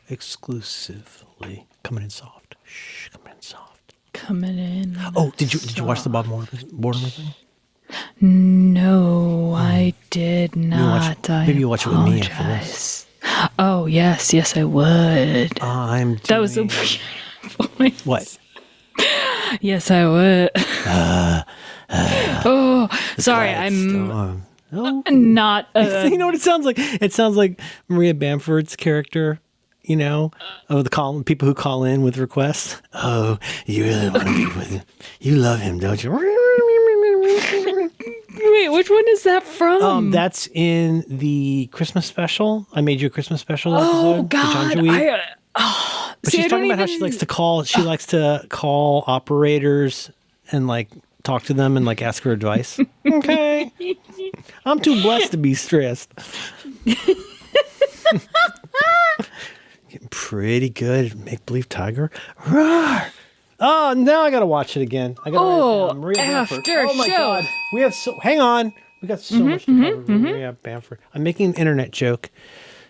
Exclusively coming in soft. Shh, coming in soft. Coming in. Oh, did you watch the Bob Mortimer thing? No, I did not. Maybe you watch it with me after apologize. this. Oh yes, I would. That was a weird voice. What? Yes, I would. Sorry, I'm not. You know what it sounds like? It sounds like Maria Bamford's character. You know, of the people who call in with requests. Oh, you really want to be with him? You love him, don't you? Wait, which one is that from? That's in the Christmas special. I made you a Christmas special episode. Oh God! But she's talking about how she likes to call. She likes to call operators and like talk to them and like ask for advice. Okay, I'm too blessed to be stressed. Getting pretty good at Make Believe Tiger. Roar! Oh, now I gotta watch it again. I gotta Maria Bamford. Oh my God, we have hang on. We got so much to cover. Maria Bamford. I'm making an internet joke.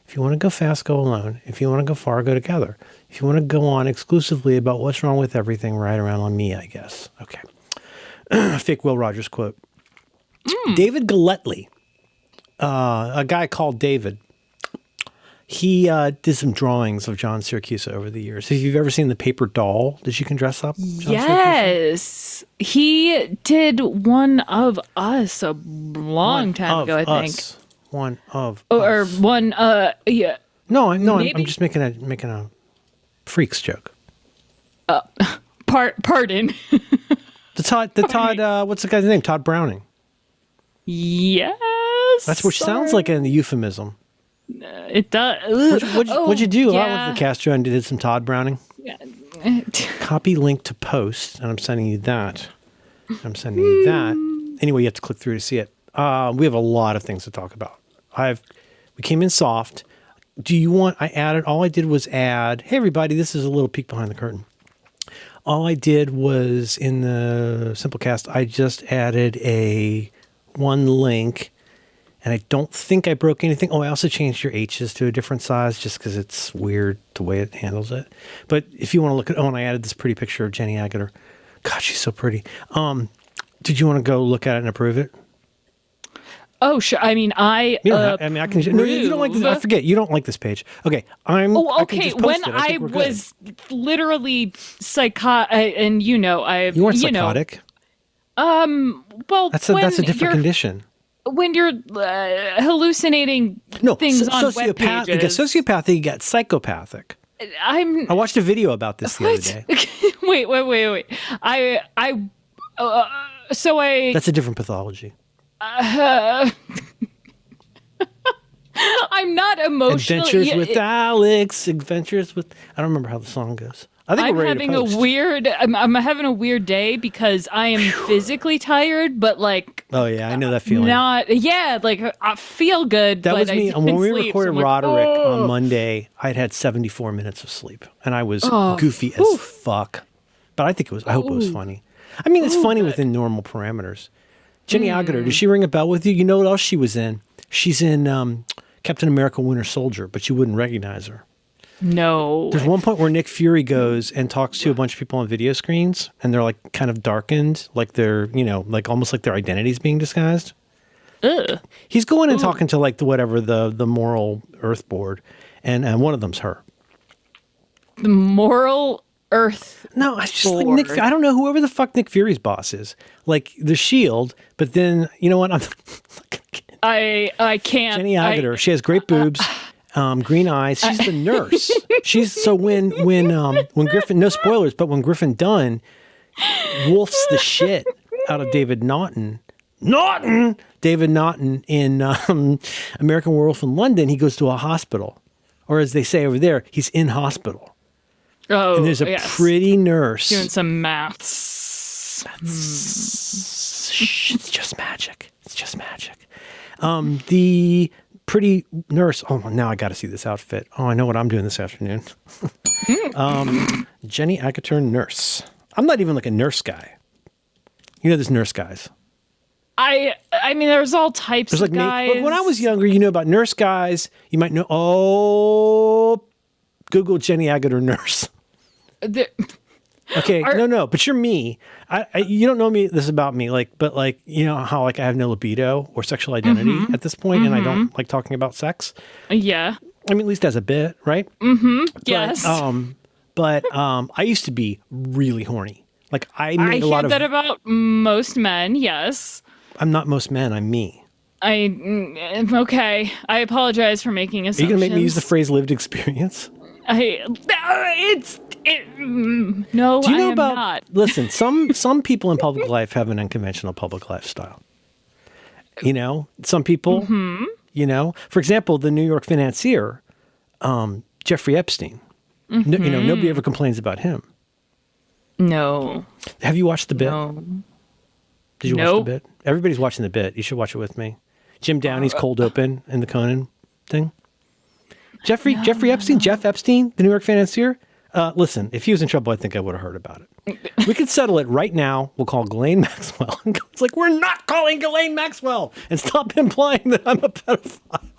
If you want to go fast, go alone. If you want to go far, go together. If you want to go on exclusively about what's wrong with everything, ride around on me, I guess. Okay. Fake Will Rogers quote. David Galletly, a guy called David, he did some drawings of John Syracuse over the years. If you've ever seen the paper doll that you can dress up, yes, he did one of us a long time ago. I think one of or us. one. Yeah. No, I'm just making a freaks joke. Pardon. The Todd. What's the guy's name? Todd Browning. Yes, that's what sounds like in the euphemism. It does. What'd you do? I went to the Castro and did some Todd Browning. Copy link to post, and I'm sending you that. Anyway, you have to click through to see it. We have a lot of things to talk about. We came in soft. Do you want? All I did was add. Hey, everybody! This is a little peek behind the curtain. All I did was in the Simplecast. I just added one link. And I don't think I broke anything. Oh, I also changed your H's to a different size just because it's weird the way it handles it. But if you want to look at, and I added this pretty picture of Jenny Agutter. God, she's so pretty. Did you want to go look at it and approve it? Oh, sure. I mean, I can. No, you don't like this. I forget. You don't like this page. Okay, okay. When I was literally psychotic, and you weren't psychotic. Well, that's a different condition. When you're hallucinating things on web pages. You get sociopathic, you get psychopathic. I watched a video about this the other day. Wait. That's a different pathology. I'm not emotionally... Adventures with Alex. Adventures with... I don't remember how the song goes. I think we're ready to post. I'm having a weird day because I am physically tired, but like... Oh, yeah, I know that feeling. I feel good, that but was me. When we recorded Roderick on oh. Monday, I'd had 74 minutes of sleep, and I was goofy as fuck. But I hope it was funny. I mean, it's funny within normal parameters. Jenny Agutter, does she ring a bell with you? You know what else she was in? She's in Captain America Winter Soldier, but you wouldn't recognize her. No. There's one point where Nick Fury goes and talks to a bunch of people on video screens, and they're like kind of darkened, like they're, like almost like their identity's being disguised. Ugh. He's going and talking to like the moral Earth board, and one of them's her. The moral Earth. No, I just like Nick. I don't know whoever the fuck Nick Fury's boss is. Like the Shield, but then you know what? I can't. Jenny Agutter. She has great boobs. Green eyes. She's the nurse. So when Griffin, no spoilers, but when Griffin Dunn wolfs the shit out of David Naughton in American Werewolf in London, he goes to a hospital, or as they say over there, he's in hospital. Oh, and there's a pretty nurse doing some maths. It's just magic. The pretty nurse. Oh, now I got to see this outfit. Oh, I know what I'm doing this afternoon. Jenny Agutter nurse. I'm not even like a nurse guy. You know, there's nurse guys. I mean, there's all types There's of like guys. Look, when I was younger, you know about nurse guys. You might know. Oh, Google Jenny Agutter nurse. Okay, no, but you're me. You don't know me. This about me, but you know how I have no libido or sexual identity at this point, and I don't like talking about sex. Yeah. I mean, at least as a bit, right? Yes. But I used to be really horny. Like I made I hear that about most men. Yes. I'm not most men. I'm me. Okay. I apologize for making assumptions. Are you gonna make me use the phrase "lived experience"? No. Do you know about? Not. Listen, some people in public life have an unconventional public lifestyle. You know, some people. You know, for example, the New York financier, Jeffrey Epstein. No, you know, nobody ever complains about him. No. Have you watched The Bit? No. Did you watch The Bit? Everybody's watching The Bit. You should watch it with me. Jim Downey's cold open in the Conan thing. Jeffrey Epstein, Jeff Epstein, the New York financier. Listen, if he was in trouble, I think I would have heard about it. We could settle it right now. We'll call Ghislaine Maxwell. It's like, we're not calling Ghislaine Maxwell, and stop implying that I'm a pedophile.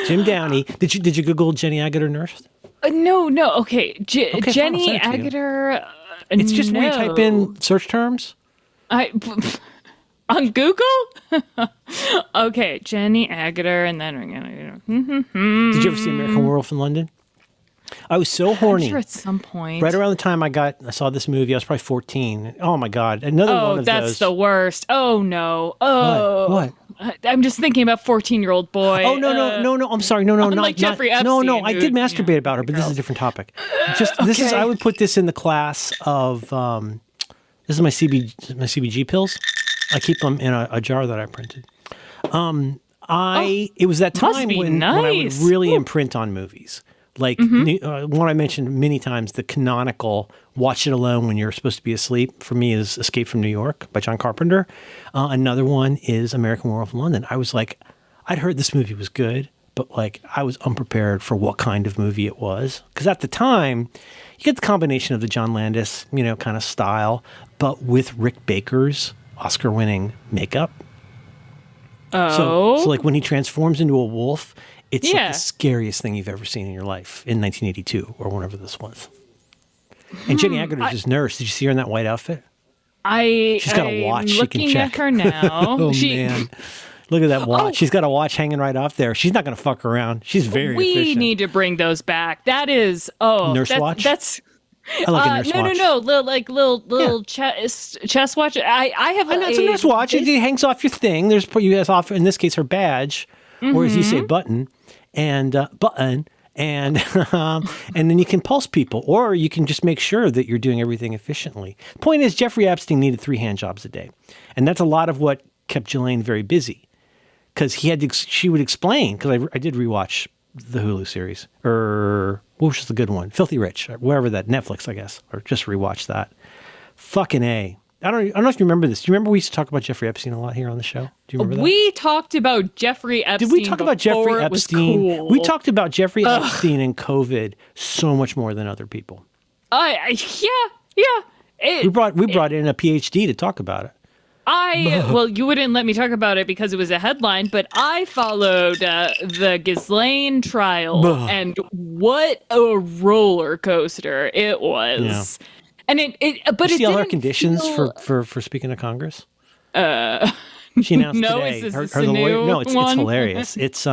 Jim Downey. Did you Google Jenny Agutter nurse? No. Okay. Okay, Jenny fine, Agutter. It's just when you type in search terms. On Google? Okay, Jenny Agutter, and then we're gonna. Did you ever see American Werewolf in London? I was so horny. I'm sure at some point. Right around the time I saw this movie, I was probably 14. Oh my God. Another one of those. Oh, that's the worst. Oh no. Oh. What? I'm just thinking about 14-year-old boy. Oh, no. I'm sorry. No, Unlike Jeffrey Epstein. No, I did masturbate about her, but this is a different topic. I would put this in the class of, this is my CBG pills. I keep them in a jar that I printed. It was that time when I would really imprint on movies. Like one I mentioned many times, the canonical watch it alone when you're supposed to be asleep, for me, is Escape from New York by John Carpenter. Another one is American Werewolf in London. I was like, I'd heard this movie was good, but like I was unprepared for what kind of movie it was. Because at the time, you get the combination of the John Landis, kind of style, but with Rick Baker's Oscar-winning makeup. Oh. So like when he transforms into a wolf, it's like the scariest thing you've ever seen in your life in 1982 or whenever this was. And Jenny Agutter is his nurse. Did you see her in that white outfit? She's got a watch. She can check. Looking at her now. Man. Look at that watch. She's got a watch hanging right off there. She's not going to fuck around. She's very efficient. We need to bring those back. That is, nurse watch? That's... I like a nurse watch. No. Little chest watch. I have. It's a nurse watch. It hangs off your thing. You guys off, in this case, her badge, or as you say, button, and and then you can pulse people, or you can just make sure that you're doing everything efficiently. The point is, Jeffrey Epstein needed 3 hand jobs a day, and that's a lot of what kept Ghislaine very busy, because she would explain. Because I did rewatch the Hulu series, or what was the good one? Filthy Rich, or wherever that, Netflix, I guess, or just rewatch that. Fucking A. I don't know if you remember this. Do you remember we used to talk about Jeffrey Epstein a lot here on the show? Do you remember that? We talked about Jeffrey Epstein. Did we talk about Jeffrey Epstein? Cool. We talked about Jeffrey Epstein and COVID so much more than other people. Yeah. We brought in a PhD to talk about it. Well, you wouldn't let me talk about it because it was a headline, but I followed the Ghislaine trial, and what a roller coaster it was. Yeah. And but you it see all her didn't conditions feel... for speaking to Congress. She announced today. Is this her a new No, it's hilarious. It's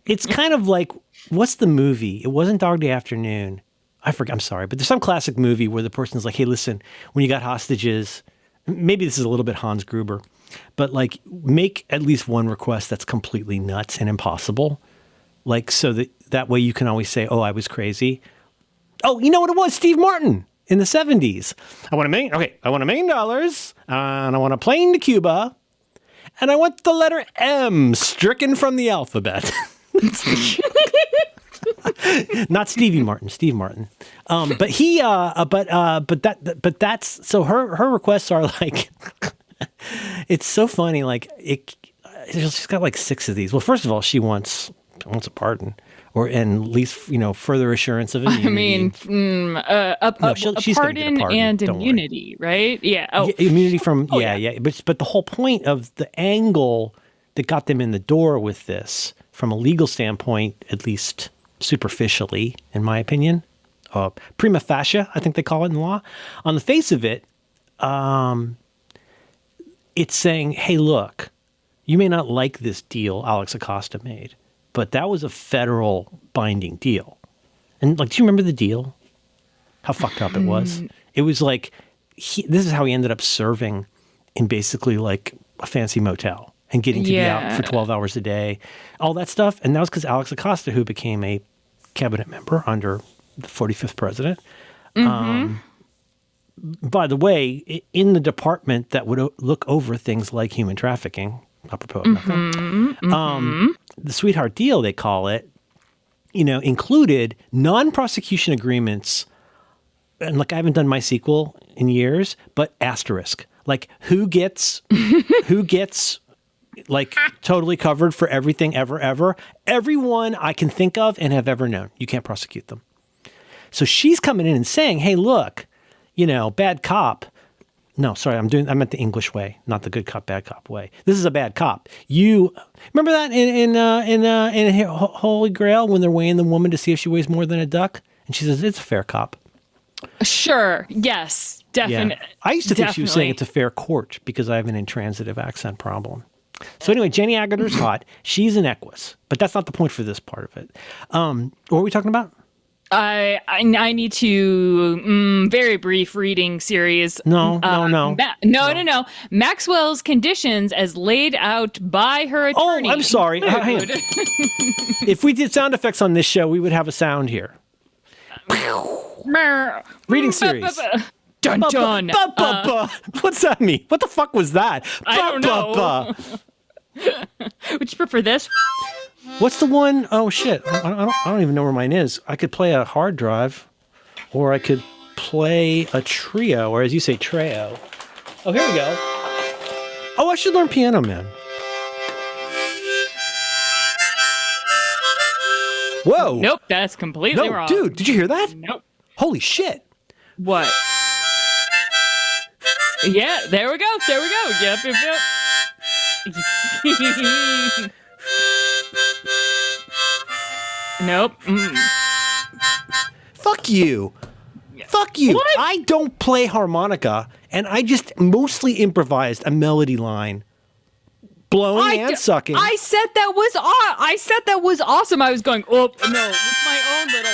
it's kind of like, what's the movie? It wasn't Dog Day Afternoon. I forget. I'm sorry, but there's some classic movie where the person's like, "Hey, listen, when you got hostages." Maybe this is a little bit Hans Gruber, but like make at least one request that's completely nuts and impossible. Like, so that way you can always say, "Oh, I was crazy." Oh, you know what it was? Steve Martin in the 70s. I want $1 million, and I want a plane to Cuba, and I want the letter M stricken from the alphabet. Not Stevie Martin, Steve Martin. But he, but that's, so her requests are like, it's so funny. Like she's got like 6 of these. Well, first of all, she wants a pardon, and at least further assurance of immunity. I mean, a pardon and immunity, right? Yeah. Oh, immunity from yeah. But the whole point of the angle that got them in the door with this, from a legal standpoint, at least superficially, in my opinion, prima facie, I think they call it in law. On the face of it, it's saying, hey, look, you may not like this deal Alex Acosta made, but that was a federal binding deal. And do you remember the deal? How fucked up it was? It was like, this is how he ended up serving in basically like a fancy motel and getting to be out for 12 hours a day, all that stuff. And that was because Alex Acosta, who became a cabinet member under the 45th president, by the way, in the department that would look over things like human trafficking, apropos of nothing, the sweetheart deal, they call it, included non-prosecution agreements. And I haven't done MySQL in years, but asterisk, who gets totally covered for everything ever, everyone I can think of and have ever known. You can't prosecute them. So she's coming in and saying, hey, look, bad cop. No, sorry, I meant the English way, not the good cop, bad cop way. This is a bad cop. You remember that in Holy Grail when they're weighing the woman to see if she weighs more than a duck? And she says, it's a fair cop. Sure. Yes, definitely. Yeah. I used to think she was saying it's a fair court because I have an intransitive accent problem. So anyway, Jenny Aguilar's hot. She's an Equus, but that's not the point for this part of it. What were we talking about? I need to very brief reading series. No. Maxwell's conditions as laid out by her attorney. Oh, I'm sorry. Hang on. If we did sound effects on this show, we would have a sound here. Reading series. Dun dun. What's that mean? What the fuck was that? I don't know. Would you prefer this? What's the one? Oh shit! I don't even know where mine is. I could play a hard drive, or I could play a trio, or as you say, trio. Oh, here we go. Oh, I should learn piano, man. Whoa! Nope, that's completely wrong. Dude, did you hear that? Nope. Holy shit! What? Yeah, there we go. Yep. Nope. Fuck you. Fuck you. What? I don't play harmonica, and I just mostly improvised a melody line. Blowing and sucking. I said that was awesome. I was going, oh, no, with my own little...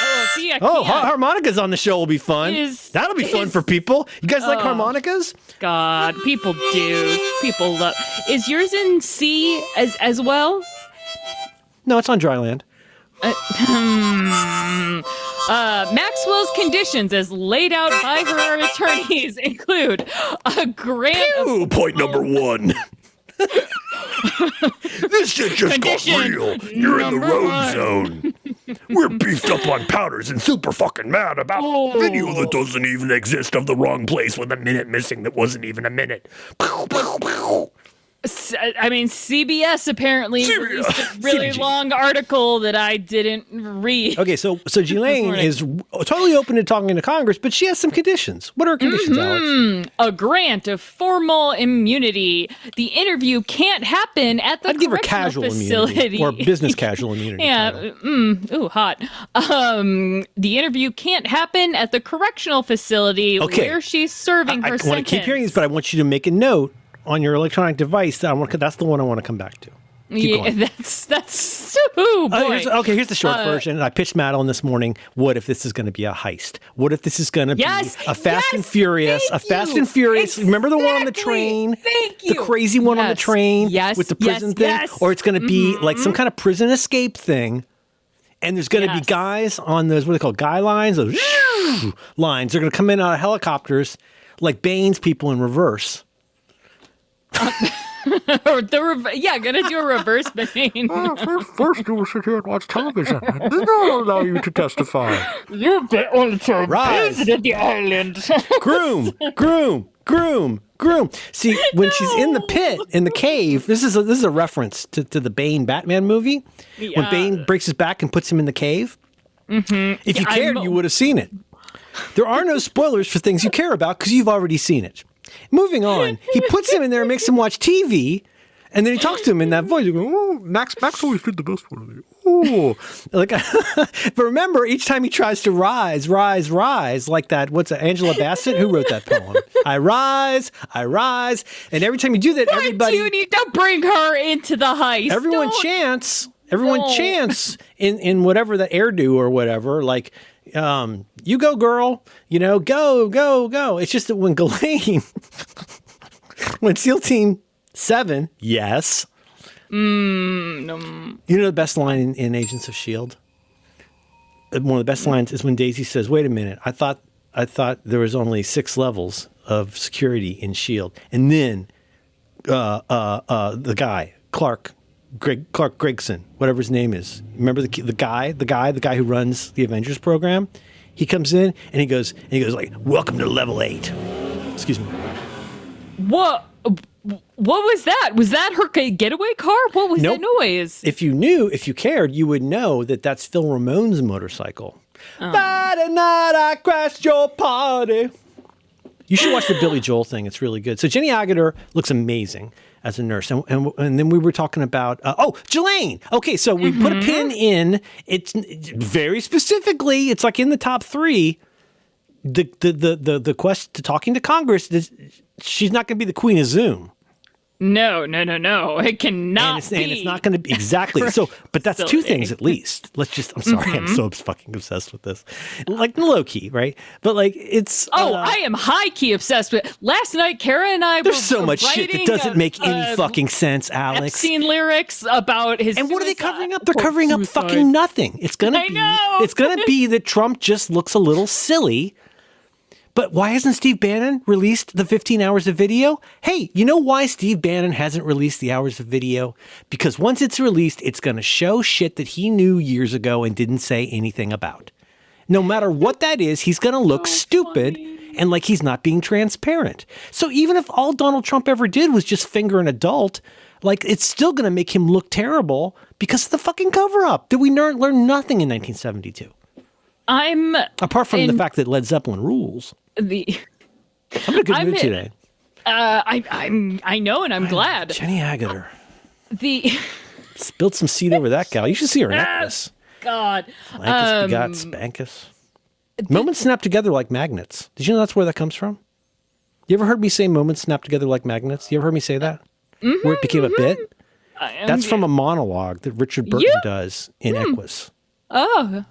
Oh, see, I can't. Harmonicas on the show will be fun. That'll be fun for people. You guys like harmonicas? God, people do. People love... Is yours in C as well? No, it's on dry land. Maxwell's conditions as laid out by her attorneys include a grant point number one. This shit just got real. You're in the road zone. We're beefed up on powders and super fucking mad about video that doesn't even exist of the wrong place with a minute missing that wasn't even a minute. I mean, CBS apparently released a really long article that I didn't read. Okay, so Ghislaine is totally open to talking to Congress, but she has some conditions. What are her conditions, Alex? A grant of formal immunity. The interview can't happen at the I'd give her correctional casual facility. Immunity, or business casual immunity. Yeah, hot. The interview can't happen at the correctional facility where she's serving her sentence. I want to keep hearing this, but I want you to make a note on your electronic device. That's the one I want to come back to. That's oh boy. Here's the short version. I pitched Madeline this morning. What if this is going to be a heist? What if this is going to be a Fast and Furious? Fast and Furious. Exactly. Remember the one on the train? Thank you. The crazy one on the train with the prison thing? Yes. Or it's going to be like some kind of prison escape thing. And there's going to be guys on those, what are they called? Guy lines? Those lines. They're going to come in out of helicopters like Bane's people in reverse. Gonna do a reverse Bane. First you will sit here and watch television, and then I'll allow you to testify. You're the ultimate president of the island. Groom. groom. See, when she's in the pit, in the cave, this is a reference to the Bane Batman movie. Yeah. When Bane breaks his back and puts him in the cave. If you cared, you would have seen it. There are no spoilers for things you care about because you've already seen it. Moving on, he puts him in there and makes him watch TV, and then he talks to him in that voice. You go, oh, Max always did the best one of you. Oh, like, but remember, each time he tries to rise, like that. What's that? Angela Bassett, who wrote that poem? I rise, and every time you do that, everybody. You need to bring her into the heist. Everyone chants in whatever the airdo or whatever, like, you go, girl, go. It's just that when Ghislaine, when SEAL Team 7, yes. No. You know the best line in Agents of S.H.I.E.L.D.? One of the best lines is when Daisy says, wait a minute, I thought there was only 6 levels of security in S.H.I.E.L.D. And then the guy, Clark Gregson, whatever his name is. Remember the guy who runs the Avengers program? He comes in and he goes like, welcome to level 8. Excuse me. What was that? Was that her getaway car? What was that noise? If you cared, you would know that that's Phil Ramone's motorcycle. Friday night I crashed your party. You should watch the Billy Joel thing. It's really good. So Jenny Agutter looks amazing as a nurse. And then we were talking about, Ghislaine. Okay, so we put a pin in. It's very specifically, it's like in the top 3. The quest to talking to Congress, she's not going to be the Queen of Zoom. No. It cannot be. And it's not going to be exactly. So, but that's 2 things at least. I'm sorry, I'm so fucking obsessed with this. Like low key, right? But like it's. I am high key obsessed with. Last night, Kara and I. There's so much shit that doesn't make any fucking sense, Alex. Epstein lyrics about his. And what are they covering up? They're covering up fucking nothing. It's gonna be that Trump just looks a little silly. But why hasn't Steve Bannon released the 15 hours of video? Hey, you know why Steve Bannon hasn't released the hours of video? Because once it's released, it's going to show shit that he knew years ago and didn't say anything about. No matter what that is, he's going to look stupid and like he's not being transparent. So even if all Donald Trump ever did was just finger an adult, like it's still going to make him look terrible because of the fucking cover-up. Did we learn nothing in 1972? Apart from the fact that Led Zeppelin rules. I'm in a good mood today. I know, and I'm glad. Jenny Agutter. Spilled some seed over that gal. You should see her necklace. God. Spankus begot Spankus. Moments snap together like magnets. Did you know that's where that comes from? You ever heard me say moments snap together like magnets? You ever heard me say that? Where it became a bit? That's from a monologue that Richard Burton does in Equus. Oh.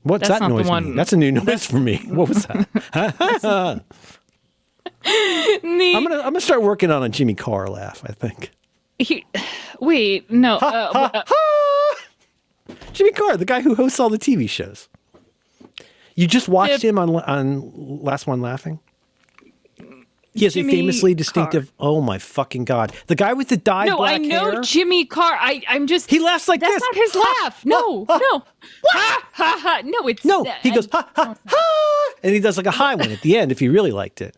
What's that noise mean? That's a new noise for me. What was that? I'm gonna start working on a Jimmy Carr laugh, I think. Wait, no. Jimmy Carr, the guy who hosts all the TV shows. You just watched him on Last One Laughing? He has a famously distinctive. Carr. Oh my fucking God! The guy with the dyed black hair. No, I know Jimmy Carr. I'm just. He laughs like that's this. That's not his laugh. No. Ha ha ha. No, it's no. He goes ha ha ha, and he does like a high one at the end if he really liked it.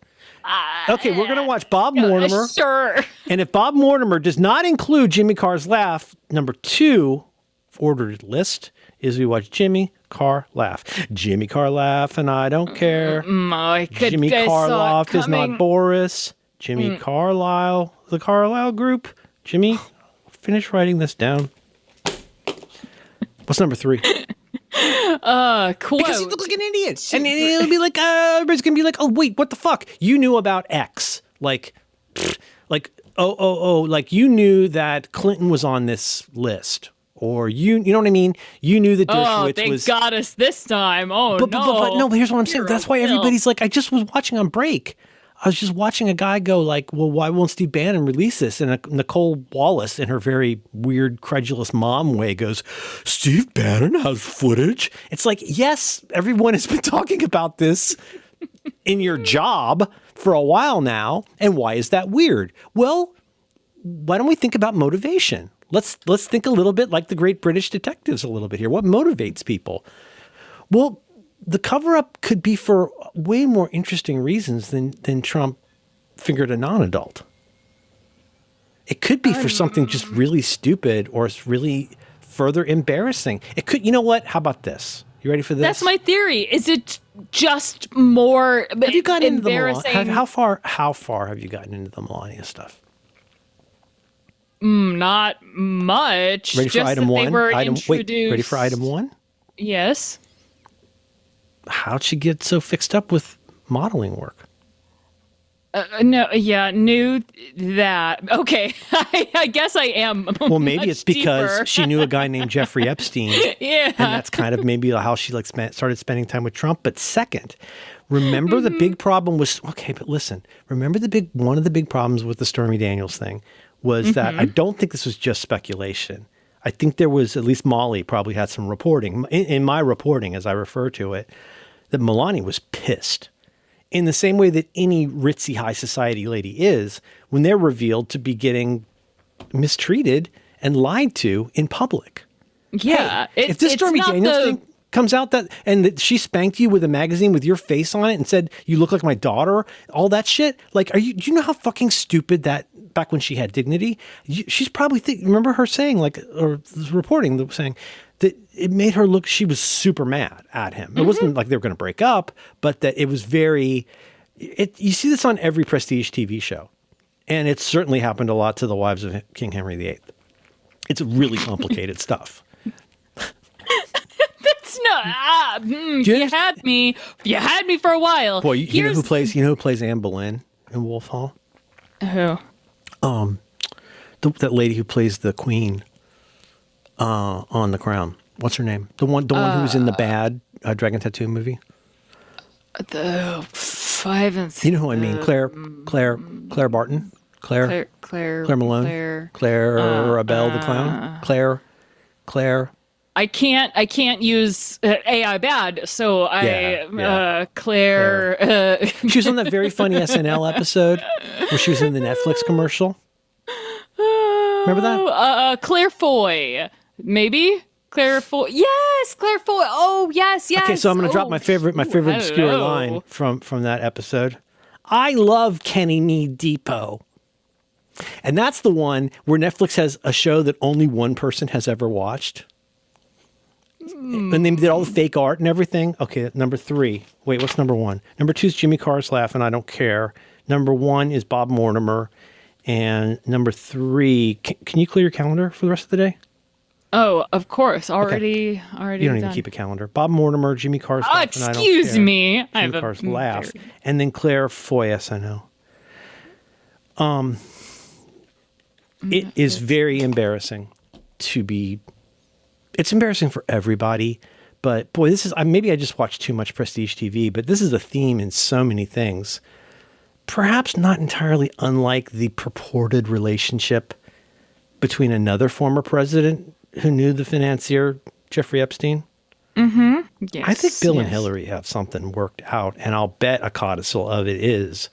Okay, we're gonna watch Bob Mortimer. Sure. And if Bob Mortimer does not include Jimmy Carr's laugh, number 2 ordered list is we watch Jimmy Carr laugh. Jimmy Carr laugh, and I don't care. Jimmy Carloff is not Boris. Jimmy Carlisle, the Carlisle Group. Jimmy, finish writing this down. What's number 3? Quote. Because he looks like an idiot. And it'll be like, everybody's going to be like, oh, wait, what the fuck? You knew about X. Like, like you knew that Clinton was on this list. Or you know what I mean? You knew that Dershowitz was... they got us this time. But here's what I'm saying. That's why everybody's like, I just was watching on break. I was just watching a guy go like, well, why won't Steve Bannon release this? And Nicole Wallace, in her very weird, credulous mom way, goes, Steve Bannon has footage? It's like, yes, everyone has been talking about this in your job for a while now. And why is that weird? Well, why don't we think about motivation? Let's think a little bit like the great British detectives a little bit here. What motivates people? Well, the cover-up could be for way more interesting reasons than Trump fingered a non-adult. It could be for something just really stupid or it's really further embarrassing. It could, you know what? How about this? You ready for this? That's my theory. Is it just more have you gotten embarrassing? Into the how far have you gotten into the Melania stuff? Not much. Ready for just item that one? They were Wait, ready for item one? Yes. How'd she get so fixed up with modeling work? Knew that. Okay, I guess I am. Well, maybe it's because deeper. she knew a guy named Jeffrey Epstein. Yeah. And that's kind of maybe how she started spending time with Trump. But second, remember the big problem was, okay, but listen, remember one of the big problems with the Stormy Daniels thing was that I don't think this was just speculation. I think there was, at least Molly probably had some reporting, in my reporting, as I refer to it, that Melania was pissed. In the same way that any ritzy high society lady is when they're revealed to be getting mistreated and lied to in public. Yeah. Hey, if this Stormy Daniels thing comes out and that she spanked you with a magazine with your face on it and said, you look like my daughter, all that shit. Like, do you know how fucking stupid that, back when she had dignity, she's probably remember her saying or reporting saying that it made her look, she was super mad at him. It wasn't like they were going to break up, but that it was you see this on every prestige TV show. And it certainly happened a lot to the wives of King Henry VIII. It's really complicated stuff. That's not, you had me for a while. Boy, you know who plays Anne Boleyn in Wolf Hall? Who? That lady who plays the queen on The Crown. What's her name? The one who was in the bad Dragon Tattoo movie. The 5 and you know who I mean? Claire Barton, Claire Malone, Claire Abel the clown, Claire. I can't use AI bad, so Claire. She was on that very funny SNL episode where she was in the Netflix commercial. Remember that? Claire Foy, maybe. Claire Foy. Yes, Claire Foy. Oh, yes. Okay, so I'm going to drop my favorite obscure line from that episode. I love Kenny Mead Depot. And that's the one where Netflix has a show that only one person has ever watched. And they did all the fake art and everything. Okay, number 3. Wait, what's number 1? Number 2 is Jimmy Carr's Laugh and I Don't Care. Number 1 is Bob Mortimer. And number 3, can you clear your calendar for the rest of the day? Oh, of course. Already. You don't even keep a calendar. Bob Mortimer, Jimmy Carr's Laugh, and I Don't Care. Excuse me. Jimmy Carr's Laugh. And then Claire Foy, SNL. It is very embarrassing to be... It's embarrassing for everybody, but boy, this is... Maybe I just watch too much prestige TV, but this is a theme in so many things. Perhaps not entirely unlike the purported relationship between another former president who knew the financier, Jeffrey Epstein. Mm-hmm. Yes, I think Bill and Hillary have something worked out, and I'll bet a codicil of it is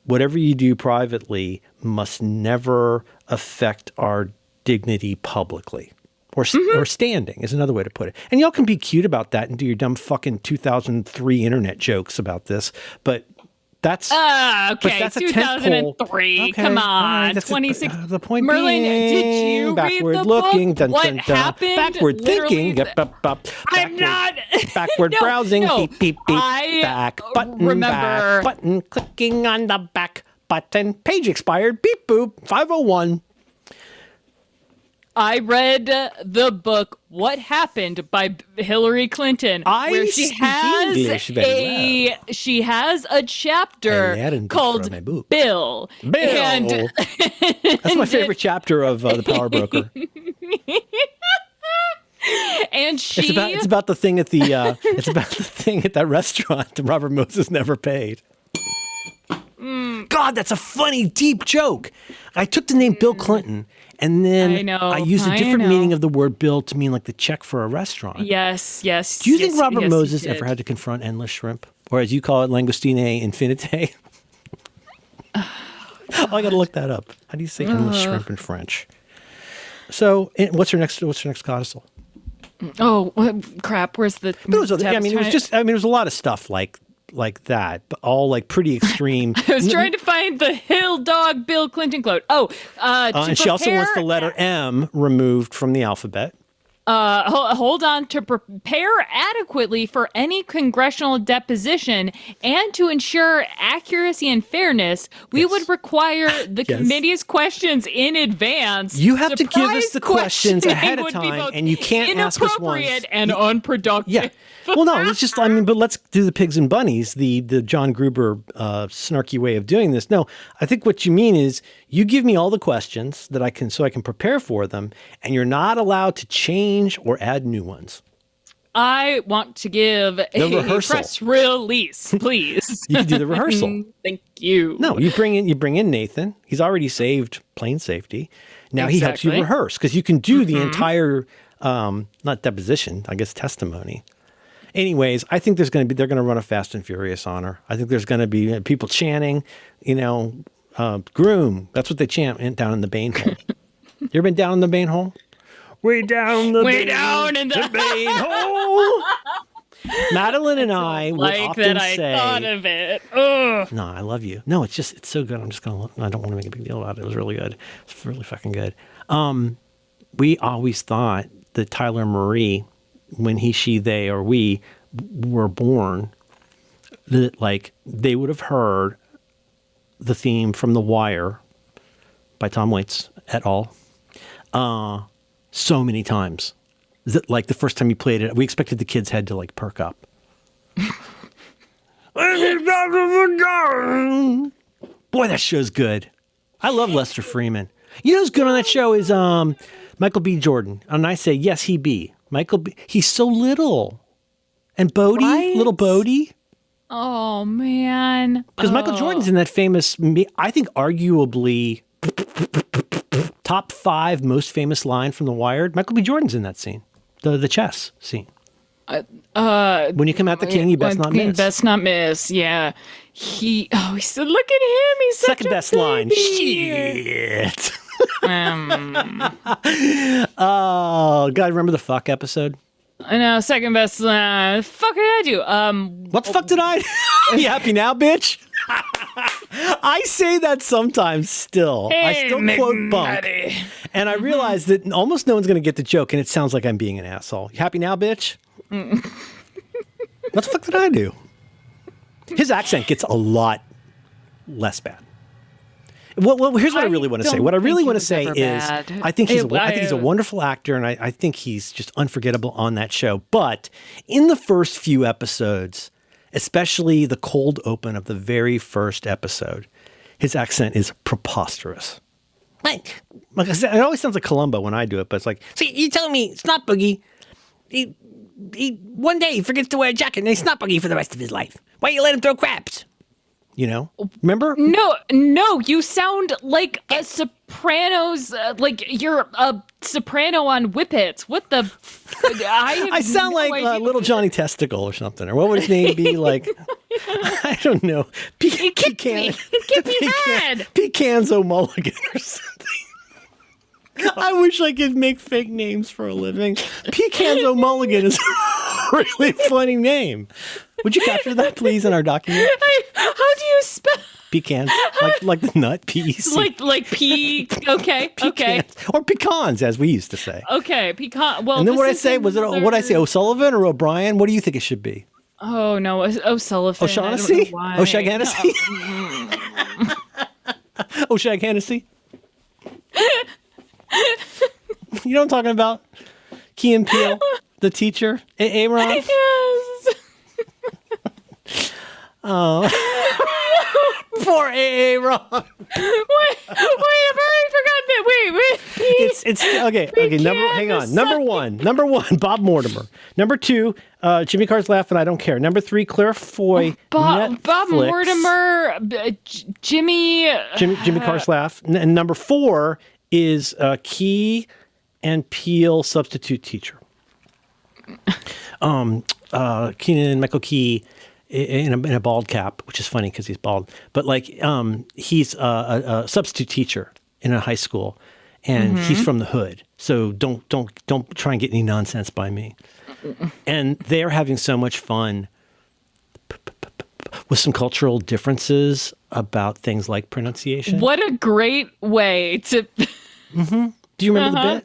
whatever you do privately must never affect our dignity publicly. Or standing is another way to put it. And y'all can be cute about that and do your dumb fucking 2003 internet jokes about this, but that's okay. But that's 2003. Okay, Come on, right, 26. The point Merlin, being, did you backward read the looking, book? What happened? Backward thinking. I'm not. Backward browsing. No. Beep beep beep. I back button. remember. Back button. Clicking on the back button. Page expired. Beep boop. 501. I read the book "What Happened" by Hillary Clinton, where she has a chapter called Bill. And that's my favorite chapter of The Power Broker. And it's about the thing at that restaurant that Robert Moses never paid. God, that's a funny, deep joke. I took the name Bill Clinton, and then I used a different meaning of the word bill to mean like the check for a restaurant. Yes. Do you think Robert Moses ever had to confront endless shrimp? Or as you call it, langoustine infinite? I got to look that up. How do you say endless shrimp in French? So what's your next codicil? Oh, crap. Where's the... But it was, it was a lot of stuff like that, but all like pretty extreme. I was trying to find the Hill Dog Bill Clinton quote. And she also wants the letter M removed from the alphabet. Hold on. To prepare adequately for any congressional deposition and to ensure accuracy and fairness, we would require the committee's questions in advance. You have to give us the questions ahead of time, and you can't ask us once. Inappropriate and unproductive. Yeah. Well, no, it's just, but let's do the pigs and bunnies, the John Gruber snarky way of doing this. No, I think what you mean is you give me all the questions that I can prepare for them, and you're not allowed to change or add new ones. I want to give a press release, please. You can do the rehearsal. Thank you. No, you bring in Nathan. He's already saved plane safety. Now he helps you rehearse because you can do the entire, not deposition, I guess testimony. Anyways, I think they're going to run a Fast and Furious on her. I think there's going to be people chanting, groom. That's what they chant down in the Bane hole. You ever been down in the Bane hole? Way down in the Bane hole. Madeline and I would often say, I thought of it. Ugh. No, I love you. No, it's so good. I don't want to make a big deal about it. It was really good. It's really fucking good. We always thought that Tyler and Marie, when he, she, they, or we were born, that they would have heard the theme from The Wire by Tom Waits et al. So many times that the first time you played it, we expected the kids' head to perk up. Boy, that show's good. I love Lester Freeman. You know who's good on that show is Michael B. Jordan. And I say, yes, he be. Michael B. He's so little. And Bodie, little Bodie. Oh, man. Because Michael Jordan's in that famous, I think arguably top 5 most famous line from The Wired. Michael B. Jordan's in that scene. The chess scene. When you come at the king, you best not miss. Best not miss, yeah. He said, look at him. He's such second best line. Shit. Oh, God, remember the fuck episode? I know, second best line. Fuck did I do? What the fuck did I do? You happy now, bitch? I say that sometimes still. Hey, I still quote Bunk. And I realize that almost no one's going to get the joke, and it sounds like I'm being an asshole. You happy now, bitch? What the fuck did I do? His accent gets a lot less bad. Well, here's what I really want to say. What I really want to say is I think he's a wonderful actor, and I think he's just unforgettable on that show. But in the first few episodes, especially the cold open of the very first episode, his accent is preposterous. Like I said, it always sounds like Columbo when I do it, but it's like, see, you telling me it's not Boogie. He one day he forgets to wear a jacket and he's not Boogie for the rest of his life. Why you let him throw craps? Remember? No, you sound like a Sopranos, like you're a soprano on Whippets. What the? I sound like Little Johnny Testicle or something. Or what would his name be? I don't know. Pecan O'Mulligan or something. I wish I could make fake names for a living. Pecan O'Mulligan is a really funny name. Would you capture that, please, in our document? How do you spell? Pecans, like the nut, P-E-C. Like P. Okay, pecans. Okay. Or pecans, as we used to say. Okay, pecan. Well, and then what I say O'Sullivan or O'Brien? What do you think it should be? Oh no, O'Sullivan. O'Shaughnessy? O'Shag Hennessy? O'Shag Hennessy? You know what I'm talking about? Key and Peele, the teacher, Aaron. Yes. Oh, poor Aaron. Wait, I've already forgotten that. Wait. It's okay. Hang on. Number one, Bob Mortimer. Number 2, Jimmy Carr's Laugh and I Don't Care. Number 3, Claire Foy. Bob Mortimer, Jimmy Carr's Laugh. And number 4 is Key and Peele substitute teacher. Michael Key in a bald cap, which is funny because he's bald. But he's a substitute teacher in a high school, and he's from the hood. So don't try and get any nonsense by me. And they're having so much fun with some cultural differences about things like pronunciation. What a great way to. Do you remember the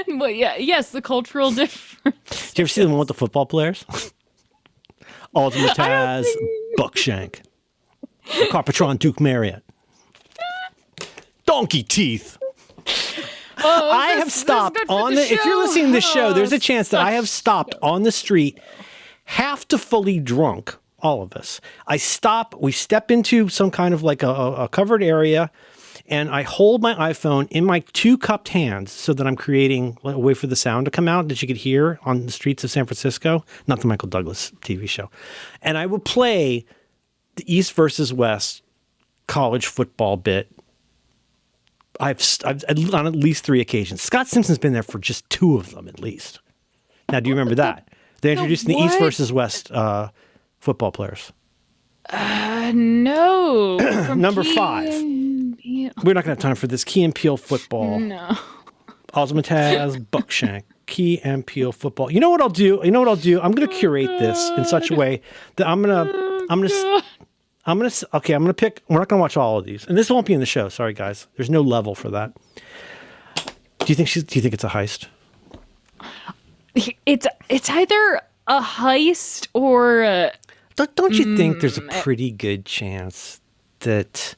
bit? Well, yeah, yes, the cultural difference. Did you ever see the one with the football players? Aldermataz, Buckshank, Carpatron, Duke Marriott, Donkey Teeth. Oh, I have stopped on the. If you're listening to the show, there's a chance that I have stopped on the street, half to fully drunk. All of us. I stop. We step into some kind of like a covered area, and I hold my iPhone in my two cupped hands so that I'm creating a way for the sound to come out that you could hear on the streets of San Francisco. Not the Michael Douglas TV show. And I will play the East versus West college football bit. I've on at least 3 occasions. Scott Simpson's been there for just 2 of them at least. Now, do you remember that? They're introducing the East versus West football players. No. Number 5. We're not going to have time for this. Key and Peele football. No. Aldermataz, Buckshank. Key and Peele football. You know what I'll do? I'm going to curate this in such a way that I'm going to pick. We're not going to watch all of these, and this won't be in the show. Sorry, guys. There's no level for that. Do you think it's a heist? It's either a heist or. Don't you think there's a pretty good chance that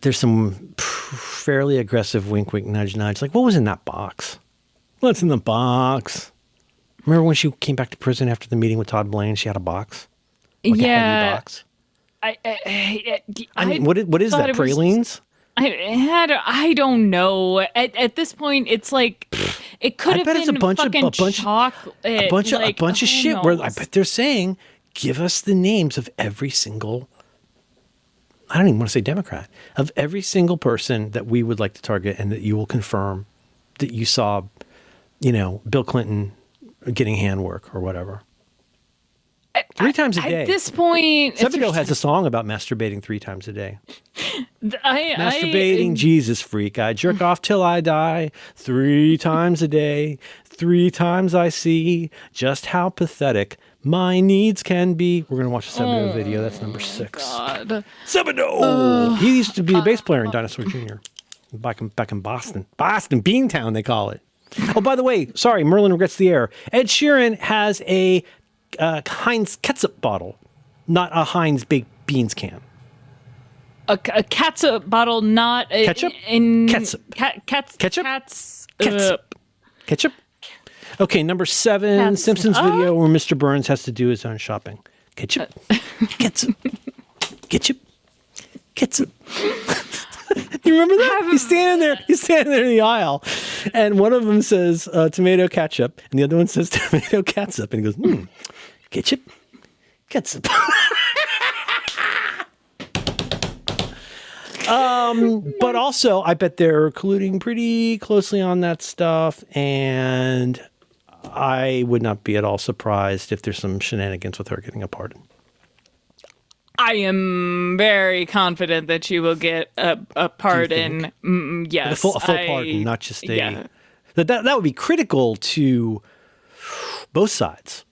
there's some fairly aggressive wink, wink, nudge, nudge? Like, what was in that box? What's in the box? Remember when she came back to prison after the meeting with Todd Blaine? She had a box. Like a heavy box. I mean, what is that? Pralines? I don't know. At this point, it's like it could have been a bunch of shit. Where I bet they're saying, give us the names of every single. I don't even want to say Democrat, of every single person that we would like to target, and that you will confirm that you saw, Bill Clinton getting handwork or whatever. 3 times a day. At this point, Sebago has a song about masturbating 3 times a day. Masturbating Jesus freak. I jerk off till I die 3 times a day. 3 times I see just how pathetic my needs can be. We're going to watch a Sebago video. That's number 6. God. Sebago! He used to be the bass player in Dinosaur Jr. Back in Boston. Boston, Beantown, they call it. Oh, by the way, sorry, Merlin regrets the error. Ed Sheeran has a Heinz ketchup bottle, not a Heinz baked beans can. A ketchup bottle, not a, ketchup. Ketchup. Okay, number 7, Simpsons video where Mr. Burns has to do his own shopping. Ketchup. You remember that? He's standing there in the aisle, and one of them says tomato ketchup, and the other one says tomato ketchup, and he goes, ketchup. But also, I bet they're colluding pretty closely on that stuff, and I would not be at all surprised if there's some shenanigans with her getting a pardon. I am very confident that she will get a pardon. Yes, like a full pardon, not just a. Yeah. That would be critical to both sides.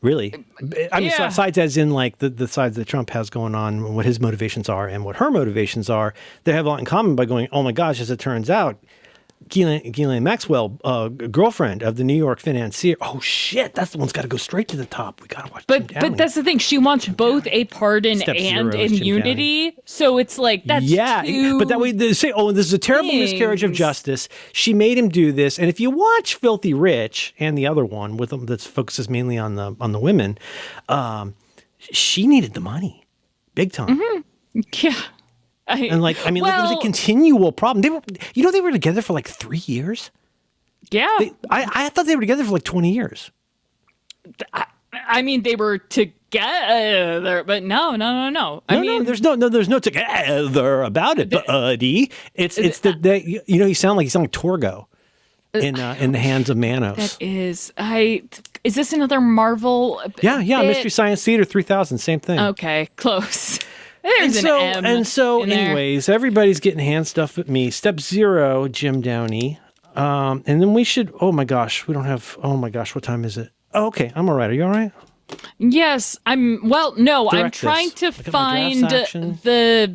Really, I mean, sides as in like the sides that Trump has going on, what his motivations are and what her motivations are. They have a lot in common by going, oh my gosh, as it turns out, Ghislaine Maxwell, girlfriend of the New York financier. Oh shit, that's the one's got to go straight to the top. We got to watch. But that's the thing. She wants both a pardon and immunity. So it's like that's but that way they say, oh, this is a terrible miscarriage of justice. She made him do this. And if you watch Filthy Rich and the other one with them that focuses mainly on the women, she needed the money, big time. Mm-hmm. Yeah. It was a continual problem. They were together for like 3 years. Yeah. I thought they were together for like 20 years. I mean, they were together, but no. There's no together about it, buddy. It's that you sound like Torgo in the hands of Manos. That is, is this another Marvel? Yeah, Mystery Science Theater 3000, same thing. Okay, close. Anyways, everybody's getting hand stuff at me. Step 0, Jim Downey. And then we should. Oh my gosh, we don't have. Oh my gosh, what time is it? Oh, okay, I'm all right. Are you all right? Yes, I'm. Well, no, I'm trying to find the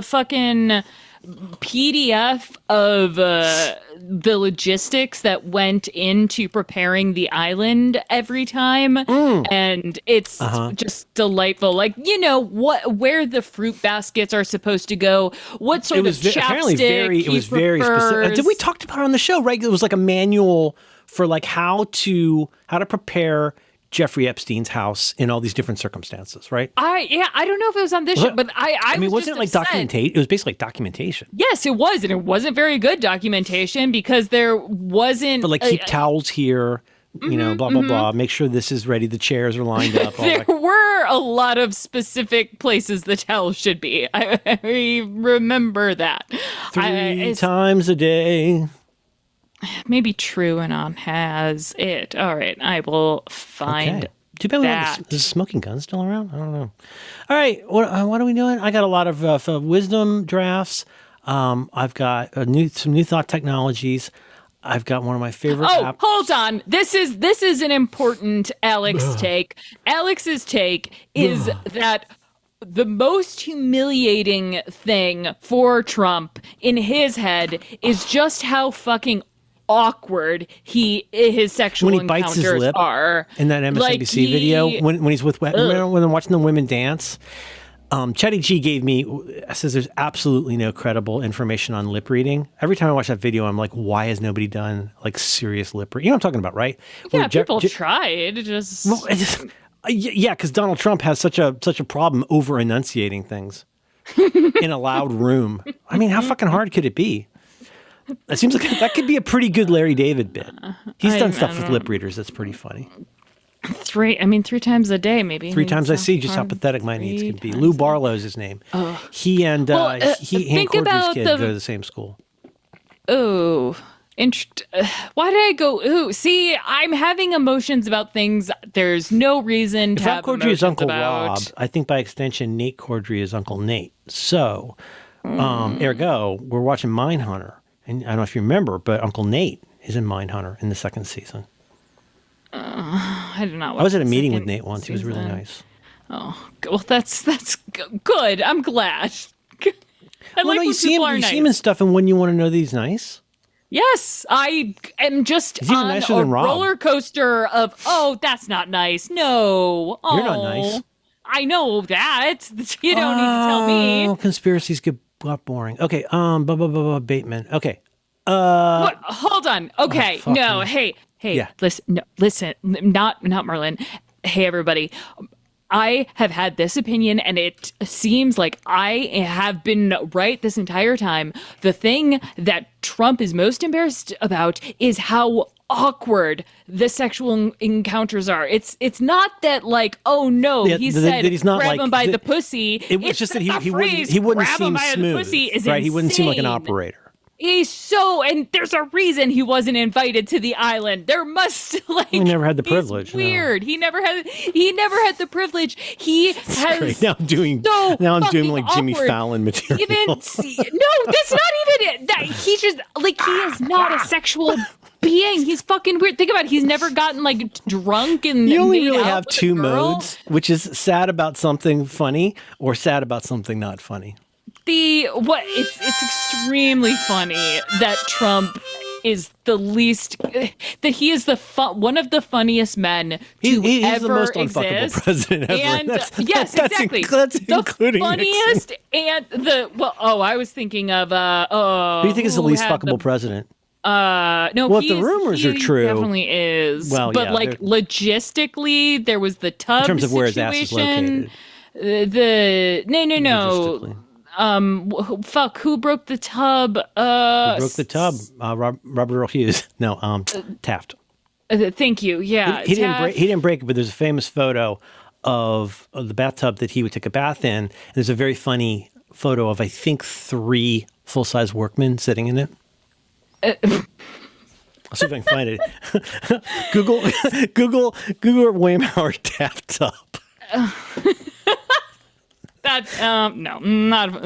fucking PDF of the logistics that went into preparing the island every time, and it's just delightful. Like, you know, where the fruit baskets are supposed to go, what sort of chapstick it was very specific. Did we talk about it on the show? Right, it was like a manual for like how to prepare Jeffrey Epstein's house in all these different circumstances, right? I don't know if it was on this show, but I mean, wasn't it like documentation? It was basically like documentation. Yes, it was, and it wasn't very good documentation because there wasn't. But like, keep towels here, you know, blah blah blah. Make sure this is ready. The chairs are lined up. There were a lot of specific places the towels should be. I remember that 3 times a day. Maybe TrueAnon has it. All right, I will find. Too bad we don't. Is Smoking Gun still around? I don't know. All right, what are we doing? I got a lot of wisdom drafts. I've got some new thought technologies. I've got one of my favorite. Oh, hold on. This is an important Alex take. Alex's take is that the most humiliating thing for Trump in his head is just how fucking awkward his sexual when he bites his lip are in that MSNBC video when he's when they're watching the women dance. Chatty G says there's absolutely no credible information on lip reading. Every time I watch that video, I'm like, why has nobody done like serious lip reading? You know what I'm talking about, right? Yeah, people tried. Yeah, because Donald Trump has such a problem over enunciating things in a loud room. I mean, how fucking hard could it be? It seems like that could be a pretty good Larry David bit. He's done stuff with lip readers that's pretty funny. 3 times a day, maybe. 3 times I see just how pathetic my needs can be. Lou Barlow's his name. He and Corddry's kid go to the same school. Oh, why did I go? Ooh, see, I'm having emotions about things. There's no reason to have Corddry is Uncle about. Rob, I think by extension, Nate Corddry is Uncle Nate. So, ergo, we're watching Mindhunter. And I don't know if you remember, but Uncle Nate is in Mindhunter in the 2nd season. I do not. I was at a meeting with Nate once. He was really nice. Oh, well, that's good. I'm glad. You see him and stuff, and wouldn't you want to know that he's nice? Yes, I am just on a roller coaster of, that's not nice. No. You're not nice. I know that. You don't need to tell me. Oh, conspiracies get boring. Okay, Bateman. Okay. What? Hold on. Okay. No. Me. Hey. Yeah. Listen. Not Merlin. Hey, everybody. I have had this opinion, and it seems like I have been right this entire time. The thing that Trump is most embarrassed about is how awkward the sexual encounters are. It's not that like, oh no, he said that he's not grab him by the pussy. It's just that he wouldn't seem smooth, right? He wouldn't seem like an operator. And there's a reason he wasn't invited to the island. There must he never had the privilege. Weird. No. He never had the privilege. He has great. Now I'm doing like Jimmy Fallon material. No, that's not even it. He just like he is not a sexual being. He's fucking weird. Think about it. He's never gotten like drunk and you only really have 2 modes, which is sad about something funny or sad about something not funny. It's extremely funny that Trump is the least that he is one of the funniest men he's ever the most exist. Unfuckable president ever. And exactly. That's the including funniest Nixon. And I was thinking of who do you think is the least fuckable president? No. Well, if the rumors are true, definitely is. Well, but logistically, there was the tub in terms of where his situation. ass is located. No. Who broke the tub? Who broke the tub? Robert Earl Hughes. No, Taft. Thank you. Yeah, he didn't break it, but there's a famous photo of the bathtub that he would take a bath in. And there's a very funny photo of I think 3 full-size workmen sitting in it. I'll see if I can find it. Google Wayne Howard Taft tub. That no, not.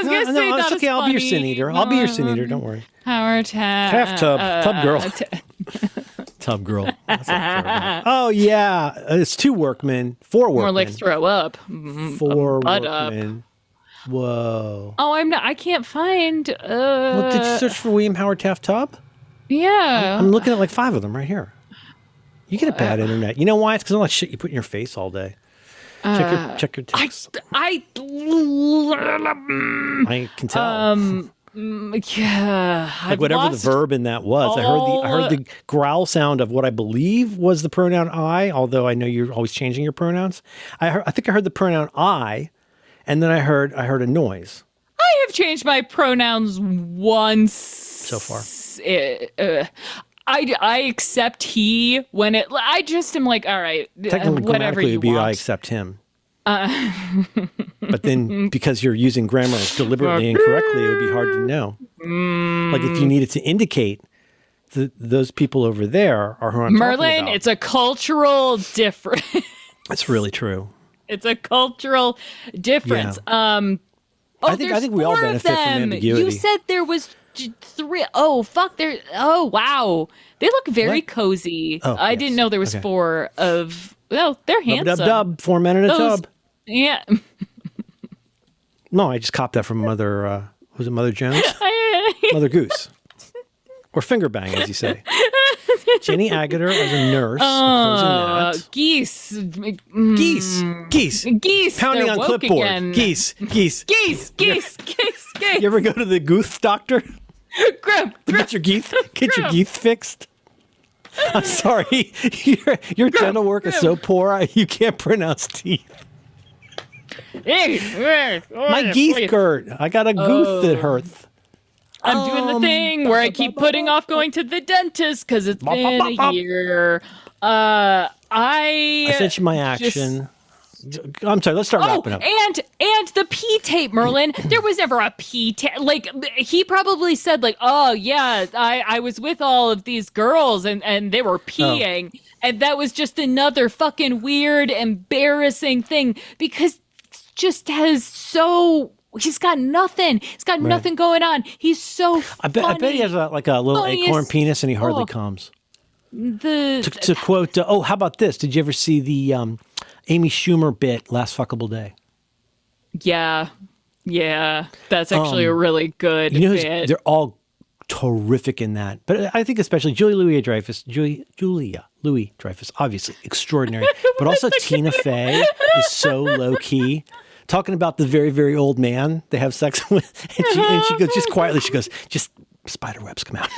was going to say no, that it's okay. I'll be your sin eater. I'll be your sin eater. Don't worry. Power Half tub. Tub girl. Tub girl. That's oh, yeah. It's 2 workmen. 4 workmen. More like throw up. 4 butt workmen. Up. Whoa. Oh, I can't find. Well, did you search for William Howard Taft Tub? Yeah. I'm looking at like 5 of them right here. You get a bad internet. You know why? It's because all that shit you put in your face all day. Check your text. I can tell. Yeah. Like whatever the verb in that was. I heard the growl sound of what I believe was the pronoun I, although I know you're always changing your pronouns. I think I heard the pronoun I, and then I heard a noise. I have changed my pronouns once so far. I accept he when I just am like, all right, technically, whatever you it would be want. I accept him. But then because you're using grammar deliberately incorrectly, it would be hard to know. Like if you needed to indicate those people over there are who I'm Merlin, talking about. it's a cultural difference. That's really true. It's a cultural difference. Yeah. I think we all benefit from ambiguity. You said there was 3. Oh, fuck. Oh, wow. They look very cozy. Oh, I didn't know there was 4 of... Well, they're handsome. Dub, 4 men in a tub. Yeah. No, I just copped that from Mother... was it Mother Jones? Mother Goose. Or Finger Bang, as you say. Jenny Agutter as a nurse. Geese. Geese. Pounding on clipboard. Again. Geese. Geese. You ever go to the goose doctor? Grim. Get your geese fixed? I'm sorry. Your dental work is so poor, you can't pronounce teeth. My geese hurt. I got a goose that hurts. I'm doing the thing where I keep putting off going to the dentist because it's been a year. I sent you my action. I'm sorry. Let's start wrapping up. And the pee tape, Merlin. There was never a pee tape. Like he probably said, like, oh yeah, I was with all of these girls and they were peeing, and that was just another fucking weird, embarrassing thing because it just has so. He's got nothing. He's got nothing going on. He's so funny. I bet he has a little acorn penis and he hardly comes. To quote, how about this? Did you ever see the Amy Schumer bit, Last Fuckable Day? Yeah. That's actually a really good bit. They're all terrific in that. But I think especially Julia Louis-Dreyfus, obviously extraordinary. But also Tina Fey is so low-key. Talking about the very, very old man they have sex with. And she goes, just quietly, she goes, just spider webs come out.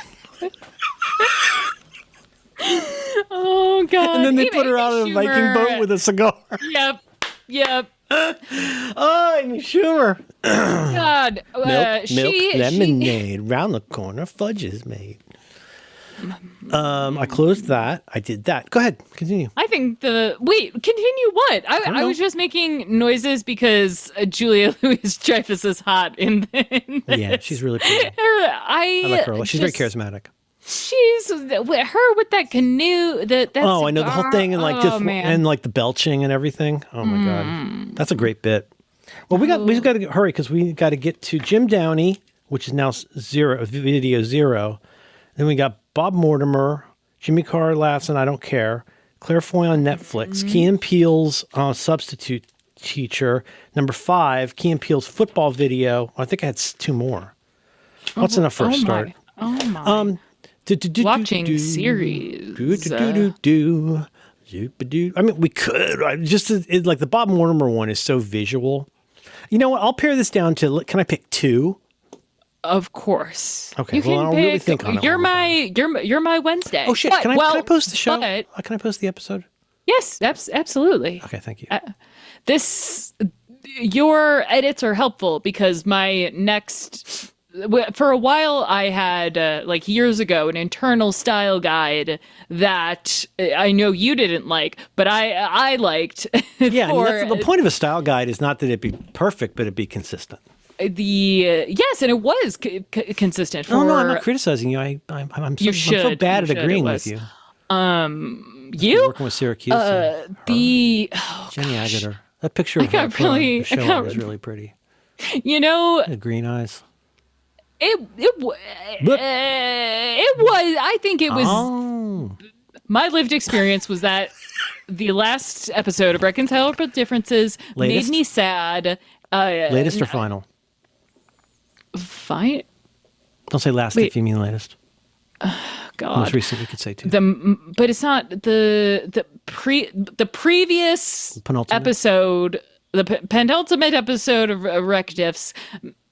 Oh, God. And then they put her out on a Viking boat with a cigar. Yep. Oh, Amy Schumer. God. Milk, lemonade. Round the corner, fudge is made. I closed that. I did that. Go ahead. Continue. I think continue what? I was just making noises because Julia Louis-Dreyfus is hot in this. Yeah, she's really pretty. I like her. She's very charismatic. She's her with that canoe. I know the whole thing and and like the belching and everything. Oh my God, that's a great bit. Well, we got to hurry because we got to get to Jim Downey, which is now video 0. Then we got Bob Mortimer, Jimmy Carr Laughs and I Don't Care, Claire Foy on Netflix, Key and Peele's Substitute Teacher, number 5, Key and Peele's football video. I think I had 2 more. What's enough for a start? My. Watching series. I mean, we could. Like the Bob Mortimer one is so visual. You know what? I'll pare this down to, can I pick 2? Of course. Okay. I'll really think on it. You're my Wednesday. Oh shit! Can I post the show? Can I post the episode? Yes, absolutely. Okay, thank you. Your edits are helpful because my next. For a while, I had like years ago an internal style guide that I know you didn't like, but I liked. Yeah, the point of a style guide is not that it be perfect, but it be consistent. Yes, and it was consistent. No, I'm not criticizing you. I'm so bad at agreeing with you. You working with Syracuse. Jenny Agutter. That picture of her the show is really pretty. You know, Green eyes. it was. I think it was. Oh. My lived experience was that the last episode of Reconcilable Differences Latest? made me sad. Latest or final? Fine. Don't say last Wait. if you mean latest. God. Most recent, you could say too. But it's not the previous Penultimate? episode, the penultimate episode of Rec Diffs.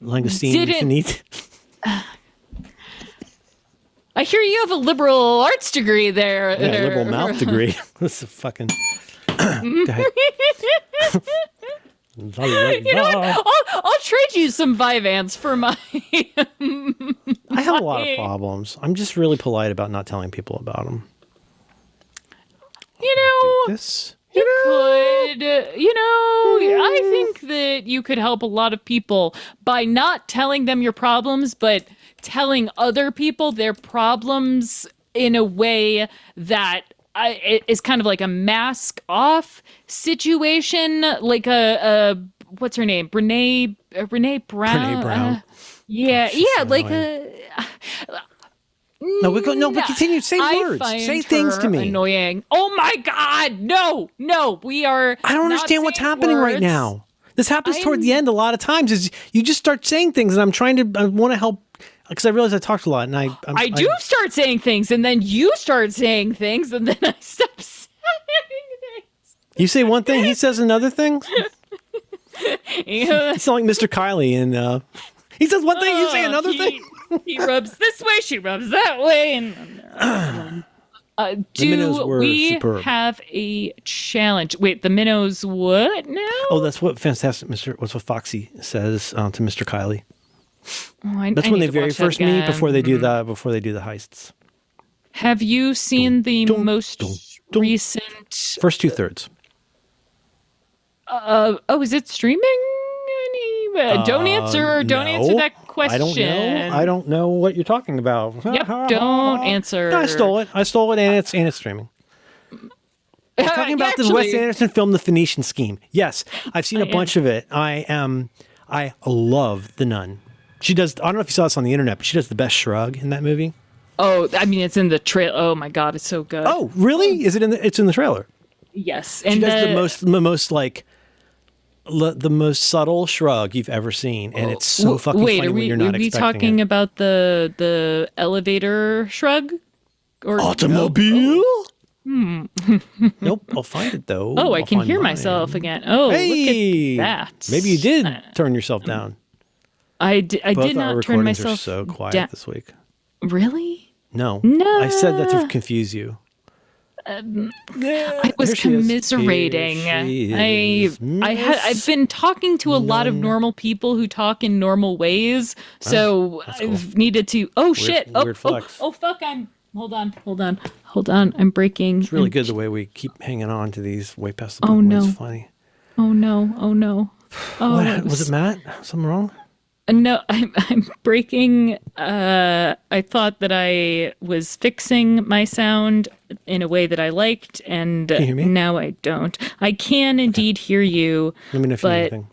Langoustine Infinite. I hear you have a liberal arts degree there. Yeah, liberal mouth degree. This is fucking. Go ahead. You know what? I'll trade you some Vyvanse for my. I have a lot of problems. I'm just really polite about not telling people about them. You know, This. you could. You know, I think that you could help a lot of people by not telling them your problems, but telling other people their problems in a way that it's kind of like a mask off situation, like a what's her name, Brene Brown. Brene Brown. Yeah, she's so like annoying. But continue. Say words. Say things to me. Annoying. Oh my God, no, we are. I don't not understand what's saying happening right words. now. This happens toward the end a lot of times. Is you just start saying things, and I want to help because I realize I talked a lot, and I do start saying things, and then you start saying things, and then I stop saying things. You say one thing, he says another thing. Yeah. You sound like Mr. Kylie, and he says one thing, you say another thing. He rubs this way, she rubs that way, and minnows were we superb. have a challenge? Wait, the minnows what now? Oh, that's what Fantastic Mr. What's what Foxy says to Mr. Kylie. Oh, That's I when need they to very watch that first meet again. before they do the heists. Have you seen the most recent? First 2/3. Is it streaming? Don't answer No, that question. I don't know what you're talking about. Yep, don't answer. No, I stole it, and it's streaming. I'm talking about the Wes Anderson film, The Phoenician Scheme. Yes, I've seen a bunch of it. I love The Nun. She does. I don't know if you saw this on the internet, but she does the best shrug in that movie. Oh, I mean, it's in the trailer. Oh my God, it's so good. Oh, really? Is it in the? It's in the trailer. Yes, She does the most subtle shrug you've ever seen, and it's so fucking funny when you're not expecting it. Are we talking about the elevator shrug? Or automobile? Nope. I'll find it though. Oh, I can hear myself again. Oh, hey, look at that. Maybe you did turn yourself down. I did not turn myself are so quiet down. this week. Really? No. No. I said that to confuse you. I was commiserating. I've been talking to a lot of normal people who talk in normal ways, so I've needed to. Oh shit! Weird flex. Oh fuck! Hold on! I'm breaking. It's really good the way we keep hanging on to these way past the point. Oh no! It's funny. Oh no! Oh, what was it, Matt? Something wrong? No, I'm breaking. I thought that I was fixing my sound in a way that I liked, and Can you hear me? now I don't. I can indeed hear you. Let me know if you need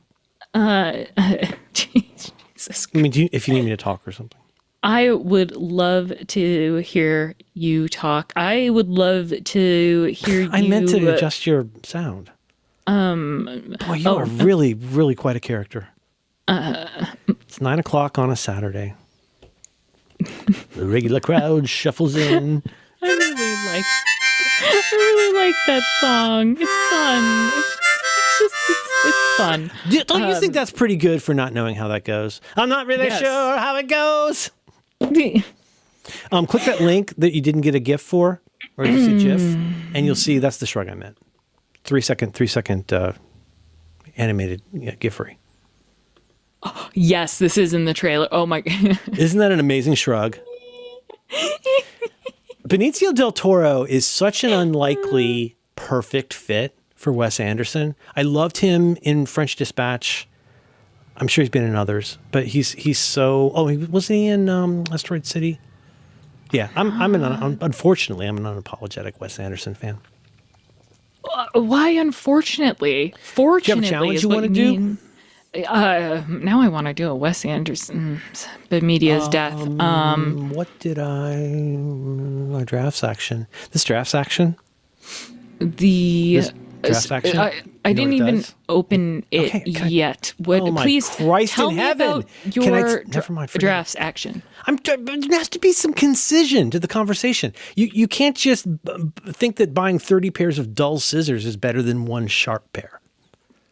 anything. Jesus. I mean, if you need me to talk or something. I would love to hear you talk. I would love to hear you. I meant to adjust your sound. Boy, you are really, really quite a character. It's 9 o'clock on a Saturday. The regular crowd shuffles in. I really like that song. It's fun. It's fun. Don't you think that's pretty good for not knowing how that goes? I'm not really sure how it goes. Click that link that you didn't get a GIF for, or just a GIF, and you'll see that's the shrug I meant. 3 second animated GIF-free. Yes, this is in the trailer. Oh my God. Isn't that an amazing shrug? Benicio del Toro is such an unlikely perfect fit for Wes Anderson. I loved him in French Dispatch. I'm sure he's been in others, but he's so. Oh, wasn't he in Asteroid City? Yeah, unfortunately, I'm an unapologetic Wes Anderson fan. Why unfortunately? Fortunately, do you have a challenge is you what want to do? Now I want to do a Wes Anderson, Bemedia's death. What did my drafts action? This drafts action? The drafts action? I didn't even open it yet. Please Christ tell in me heaven. about your Never mind, forget drafts action. There has to be some concision to the conversation. You can't just think that buying 30 pairs of dull scissors is better than one sharp pair.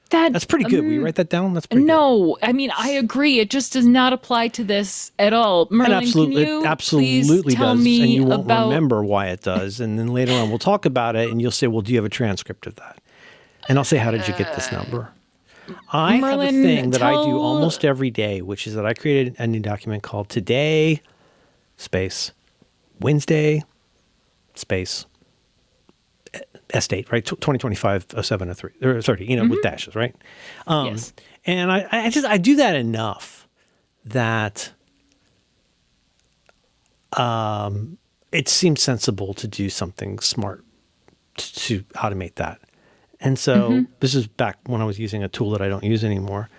That's pretty good. Will you write that down? That's pretty good. No, I mean, I agree. It just does not apply to this at all. Merlin, it absolutely tell does. me and you won't about... remember why it does. And then later on, we'll talk about it, and you'll say, well, do you have a transcript of that? And I'll say, how did you get this number? I have a thing that I do almost every day, which is that I created a new document called Today, space, Wednesday, space, S date, right? 2025, 0703, or 30, with dashes, right? Yes. And I do that enough that it seems sensible to do something smart to automate that. And so this is back when I was using a tool that I don't use anymore.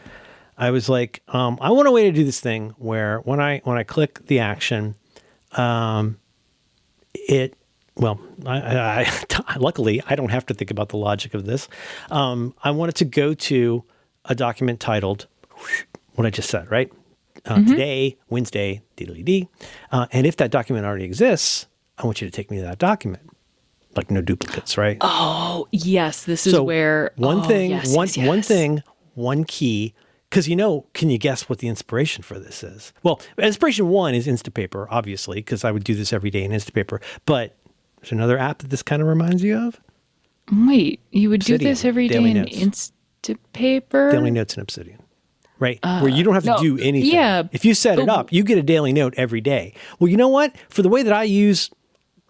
I was like, I want a way to do this thing where when I click the action, luckily I don't have to think about the logic of this. I want it to go to a document titled what I just said, right? Today, Wednesday, d. And if that document already exists, I want you to take me to that document. Like no duplicates, right? Oh, yes. This is where one key. Because can you guess what the inspiration for this is? Well, inspiration one is Instapaper, obviously, because I would do this every day in Instapaper. But there's another app that this kind of reminds you of. Wait, you would Obsidian, do this every day Daily in Notes. Instapaper? Daily Notes in Obsidian, right? Where you don't have to do anything. Yeah, if you set it up, you get a daily note every day. Well, you know what? For the way that I use,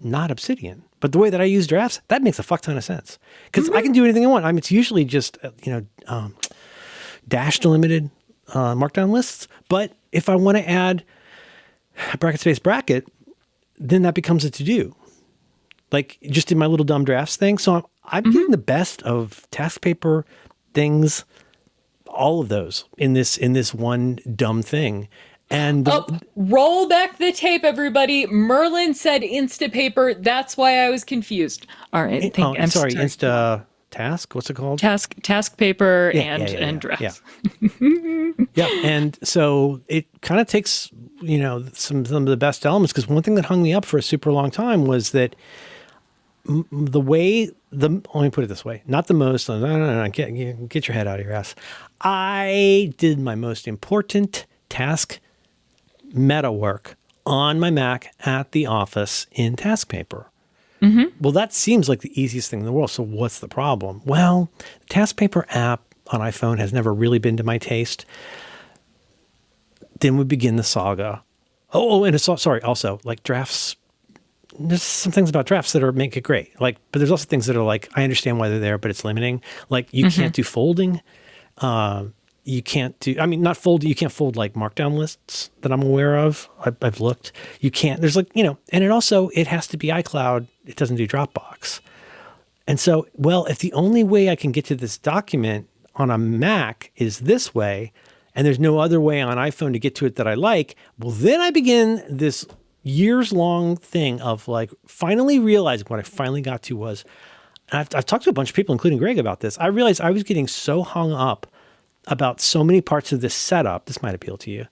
not Obsidian, but the way that I use drafts, that makes a fuck ton of sense. Because I can do anything I want. I mean, it's usually just, dash delimited markdown lists. But if I want to add bracket space bracket, then that becomes a to-do. Like just in my little dumb drafts thing. So I'm getting the best of task paper things, all of those in this one dumb thing. And roll back the tape, everybody. Merlin said Instapaper. That's why I was confused. All right. I'm sorry. Insta task. What's it called? Task paper and drafts. Yeah. And so it kind of takes, some of the best elements. Because one thing that hung me up for a super long time was that let me put it this way, not the most, no, get your head out of your ass. I did my most important task meta work on my Mac at the office in TaskPaper. Well, that seems like the easiest thing in the world. So what's the problem? Well, the TaskPaper app on iPhone has never really been to my taste. Then we begin the saga. Also, like drafts. There's some things about drafts that make it great. But there's also things that are like, I understand why they're there, but it's limiting. Like you can't do folding. You can't do, not fold, you can't fold like markdown lists that I'm aware of. I've looked. You can't, there's and it has to be iCloud. It doesn't do Dropbox. And so, if the only way I can get to this document on a Mac is this way, and there's no other way on iPhone to get to it that I like, well, then I begin this years-long thing of finally realizing what I finally got to was, and I've talked to a bunch of people, including Greg, about this. I realized I was getting so hung up about so many parts of this setup, this might appeal to you,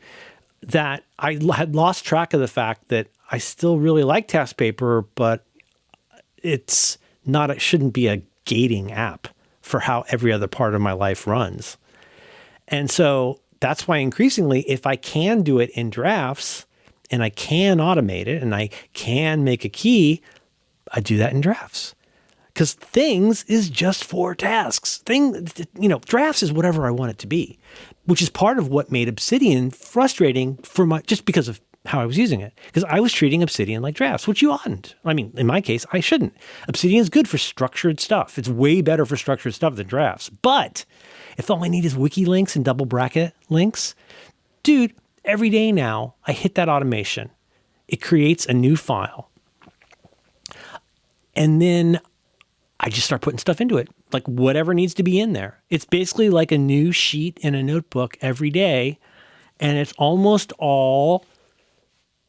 that I had lost track of the fact that I still really like TaskPaper, but it shouldn't be a gating app for how every other part of my life runs. And so that's why increasingly, if I can do it in drafts and I can automate it and I can make a key, I do that in drafts. Because things is just for tasks. Drafts is whatever I want it to be, which is part of what made Obsidian frustrating just because of how I was using it. Because I was treating Obsidian like drafts, which you oughtn't. In my case, I shouldn't. Obsidian is good for structured stuff. It's way better for structured stuff than drafts. But if all I need is wiki links and double bracket links, dude, every day now I hit that automation. It creates a new file. And then I just start putting stuff into it. like whatever needs to be in there. It's basically like a new sheet in a notebook every day, and it's almost all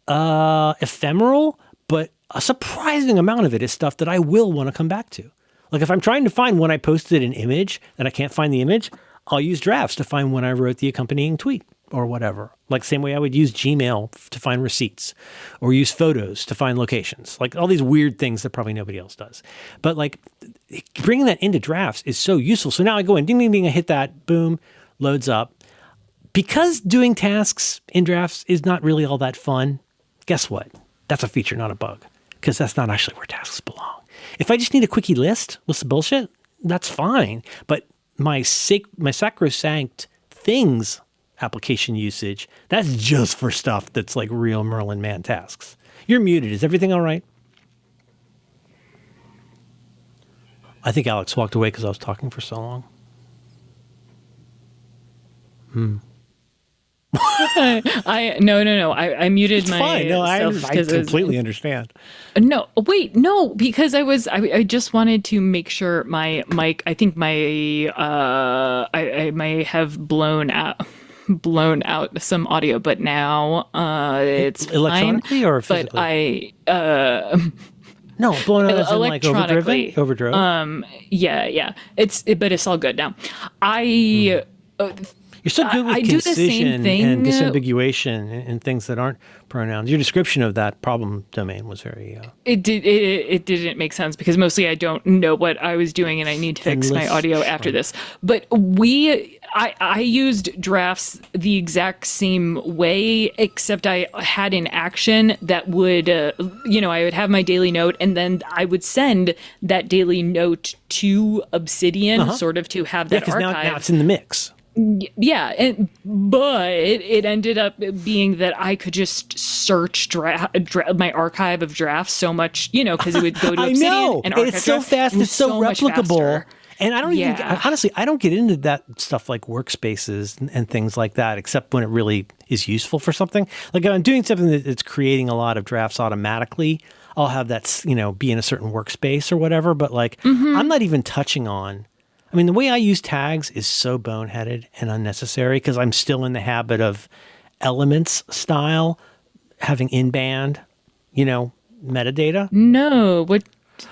ephemeral, but a surprising amount of it is stuff that I will want to come back to. Like if I'm trying to find when I posted an image and I can't find the image, I'll use drafts to find when I wrote the accompanying tweet or whatever. Like same way I would use Gmail to find receipts or use photos to find locations. Like all these weird things that probably nobody else does. But like bringing that into drafts is so useful. So now I go in, ding, ding, ding, I hit that, boom, loads up. Because doing tasks in drafts is not really all that fun, guess what? That's a feature, not a bug, because that's not actually where tasks belong. If I just need a quickie list with some bullshit, that's fine. But my sacrosanct things application usage, that's just for stuff that's like real Merlin man tasks. You're muted. Is everything all right? I think Alex walked away because I was talking for so long. No. I muted myself. Fine. No, I completely understand. No, wait, no, because I just wanted to make sure my mic. I think I may have blown out some audio, but now it's electronically fine, or physically. But no, blown out as in like overdriven. Yeah. But it's all good now. You're so good with I do the same concision thing. and disambiguation and things that aren't pronouns. Your description of that problem domain was very... It didn't make sense because mostly I don't know what I was doing and I need to fix my audio after this. But I used drafts the exact same way, except I had an action that would, I would have my daily note and then I would send that daily note to Obsidian, sort of to have that archive. Now it's in the mix. Yeah, but it ended up being that I could just search my archive of drafts so much, because it would go to Obsidian. I know, and it's so fast, it's so replicable. And I don't even, honestly, I don't get into that stuff like workspaces and things like that, except when it really is useful for something. Like if I'm doing something that's creating a lot of drafts automatically, I'll have that, be in a certain workspace or whatever. But like, I'm not even touching on. I mean, the way I use tags is so boneheaded and unnecessary because I'm still in the habit of Elements style, having in-band, metadata. No, what?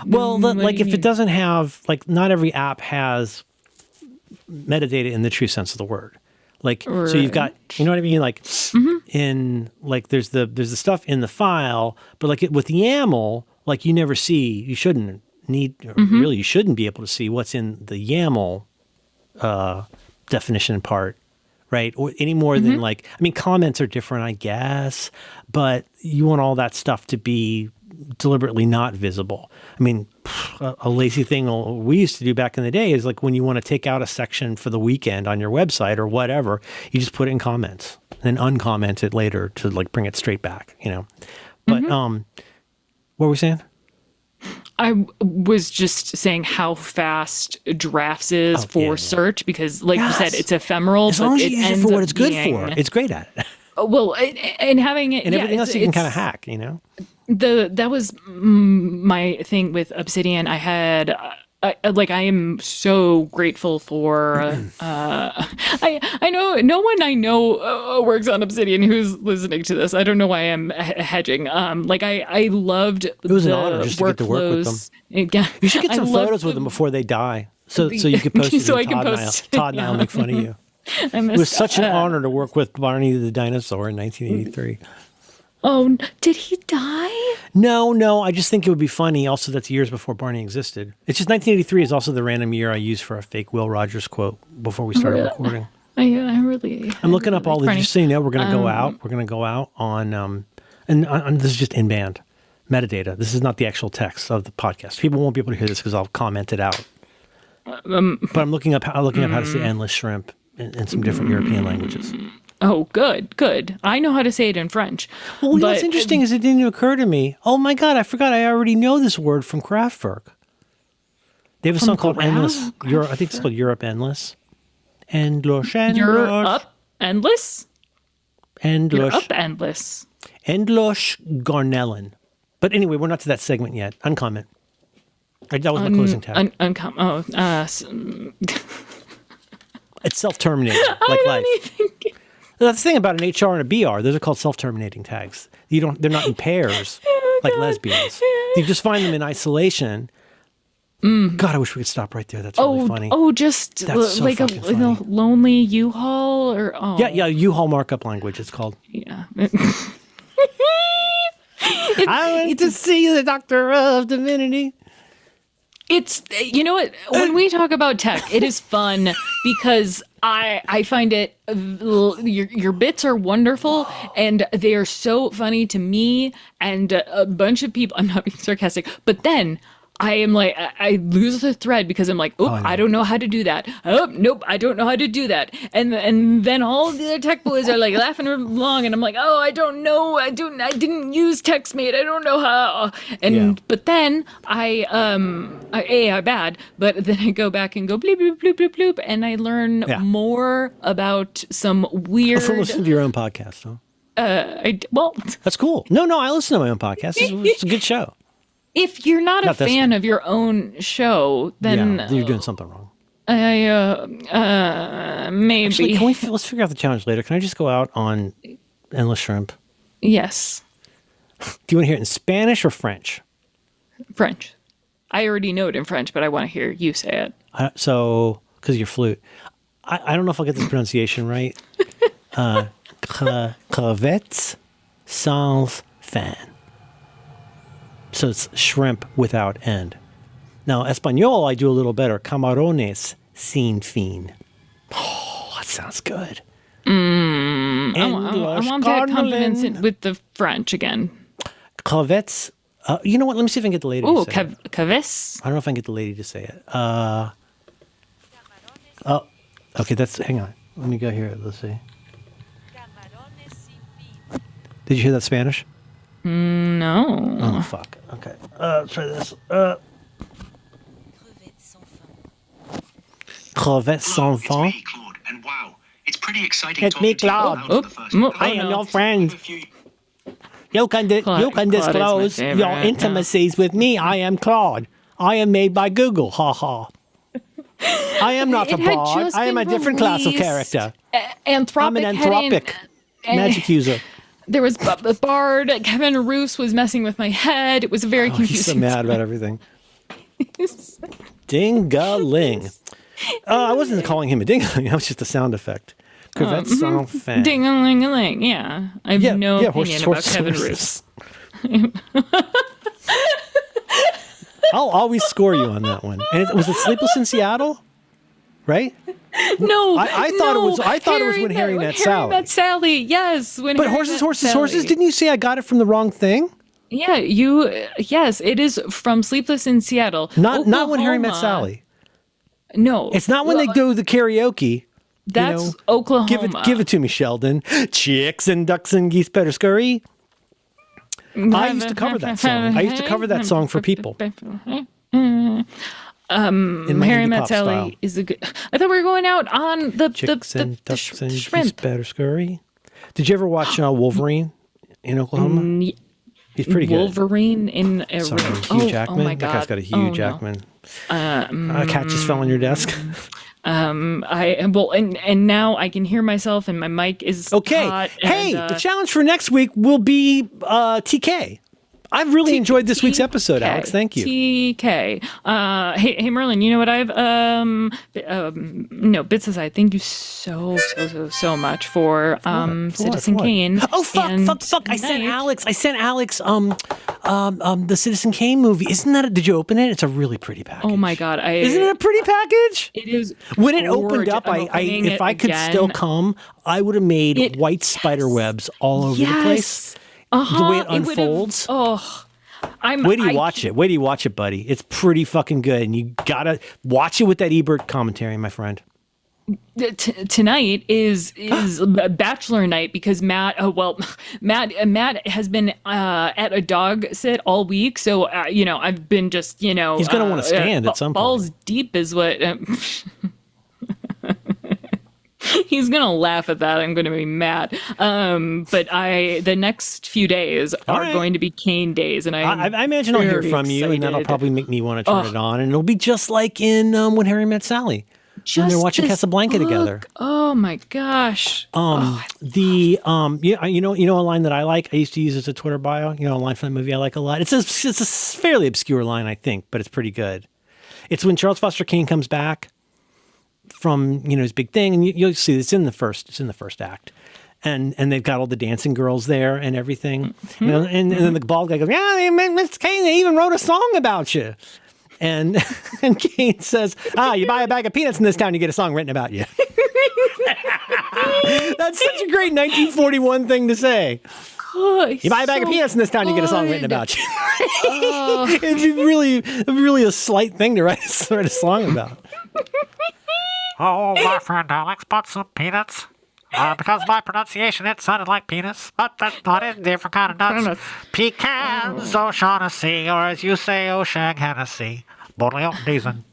Well, like if it doesn't have, like not every app has metadata in the true sense of the word. Like, so you've got, you know what I mean? Like in, like there's the stuff in the file, but like with the YAML, like you shouldn't you shouldn't be able to see what's in the YAML definition part, right? Or any more than like, I mean, comments are different, I guess, but you want all that stuff to be deliberately not visible. I mean, a lazy thing we used to do back in the day is like when you want to take out a section for the weekend on your website or whatever, you just put it in comments and then uncomment it later to like bring it straight back, But what were we saying? I was just saying how fast drafts is for search because, like you said, it's ephemeral. As long as you use it for what it's good for, it's great at it. Well, and having it, and everything else you can kind of hack, That was my thing with Obsidian. I had. I am so grateful for. I know no one I know works on Obsidian who's listening to this. I don't know why I'm hedging. I loved. It was an honor just to get to work with them. Yeah, you should get some photos with them before they die, so you could post it. So and Todd and I'll make fun of you. It was such an honor to work with Barney the dinosaur in 1983. Oh, did he die? No. I just think it would be funny. Also, that's years before Barney existed. It's just 1983 is also the random year I used for a fake Will Rogers quote before we started recording. I'm looking up all the. Just so you know, we're going to go out. We're going to go out on and this is just in band metadata. This is not the actual text of the podcast. People won't be able to hear this because I'll comment it out. But I'm looking up how to say endless shrimp in some different European languages. Oh, good. I know how to say it in French. Well, what's interesting is it didn't occur to me. Oh my God, I forgot. I already know this word from Kraftwerk. They have a song called Endless. I think it's called Europe Endless. Endless. Europe Endless? Endless. Europe Endless. Endless Garnelen. But anyway, we're not to that segment yet. Uncomment. That was my closing tag. It's self-terminating, like life. That's the thing about an HR and a BR. Those are called self-terminating tags. They're not in pairs like lesbians. You just find them in isolation. God, I wish we could stop right there. That's really funny. Just so like a lonely U-Haul or yeah, U-Haul markup language. It's called. Yeah. I went to see the Doctor of Divinity. It's, you know what, when we talk about tech, it is fun because I find it, your bits are wonderful and they are so funny to me and a bunch of people. I'm not being sarcastic, but then I am like, I lose the thread because I'm like, I don't know how to do that. Oh, nope, I don't know how to do that. And then all the other tech boys are like laughing along, and I'm like, I don't know, I didn't use TextMate, I don't know how. And but then I bad, but then I go back and go bloop bloop bloop bloop bloop, and I learn more about some weird. From listening to your own podcast, huh? That's cool. No, I listen to my own podcast. It's a good show. If you're not a fan of your own show, then you're doing something wrong. Maybe. Actually, let's figure out the challenge later. Can I just go out on Endless Shrimp? Yes. Do you want to hear it in Spanish or French? French. I already know it in French, but I want to hear you say it. Because you're flute. I don't know if I'll get this pronunciation right. Crevettes sans fin. So it's shrimp without end. Now, Espanol, I do a little better. Camarones sin fin. Oh, that sounds good. I want that confidence with the French again. Crevettes. You know what? Let me see if I can get the lady to say it. Crevettes. I don't know if I can get the lady to say it. Okay, hang on. Let me go here. Let's see. Did you hear that Spanish? No. Oh, fuck. Okay. Try this. Crevettes sans fin. It's me, Claude, and wow, it's pretty exciting. It's me, Claude. I am your friend. You can disclose your intimacies with me. I am Claude. I am made by Google. Ha ha. I am not a bard. I am a different class of character. I'm an anthropic magic user. There was a bard. Kevin Roos was messing with my head. It was very confusing. He's so mad about everything. Ding-a-ling. I wasn't calling him a ding-a-ling. That was just a sound effect. Crevettes sans fin. Ding-a-ling-a-ling. Yeah. I have no opinion about Kevin Roos. I'll always score you on that one. And was it Sleepless in Seattle? Right? No, I thought it was when Harry met Sally. Met Sally, yes. But horses. Didn't you say I got it from the wrong thing? Yeah, yes, it is from Sleepless in Seattle. Not when Harry met Sally. No, it's not when they do the karaoke. That's Oklahoma. Give it to me, Sheldon. Chicks and ducks and geese better scurry. I used to cover that song. I used to cover that song for people. Harry Met Sally is a good. I thought we were going out on the Chicks and ducks and shrimp. Geese better scurry. Did you ever watch Wolverine in Oklahoma? He's pretty good. Wolverine in Hugh Jackman. Oh my God. That guy's got a Hugh Jackman. A cat just fell on your desk. And now I can hear myself and my mic is okay. hot. Hey, the challenge for next week will be TK. I've really enjoyed this week's episode, Alex. Thank you. TK. Hey, Merlin, you know what I've, no, bits aside, thank you so much for Citizen Kane. Oh, fuck. I sent Alex, the Citizen Kane movie. Isn't that, did you open it? It's a really pretty package. Oh my God. Isn't it a pretty package? It is. When it opened up, if I could still come, I would have made white spider webs all over the place. The way it unfolds. Wait till you watch it. Wait till you watch it, buddy. It's pretty fucking good, and you gotta watch it with that Ebert commentary, my friend. Tonight is bachelor night because Matt has been at a dog sit all week, so I've been just he's gonna want to stand at some point. Balls deep is what. He's gonna laugh at that. I'm gonna be mad. But the next few days are going to be Kane days, and I imagine I'll hear from you, and that'll probably make me want to turn it on, and it'll be just like in When Harry Met Sally. When they're watching Casablanca together. Oh my gosh. You know a line that I like. I used to use as a Twitter bio. You know, a line from the movie I like a lot. It's a fairly obscure line, I think, but it's pretty good. It's when Charles Foster Kane comes back from his big thing, and you'll see it's in the first act, and they've got all the dancing girls there and everything. And then the bald guy goes, "Yeah, Mr. Kane, they even wrote a song about you." And Kane says, you buy a bag of peanuts in this town, you get a song written about you. That's such a great 1941 thing to say. God, you buy a bag of peanuts in this town, you get a song written about you. It'd be really a slight thing to write a song about. Oh, my friend Alex bought some peanuts. Because my pronunciation, it sounded like penis, but that's not it. Different kind of nuts. Pecans, O'Shaughnessy, or as you say, O'Shag Hennessy. Bodley Oak Deason.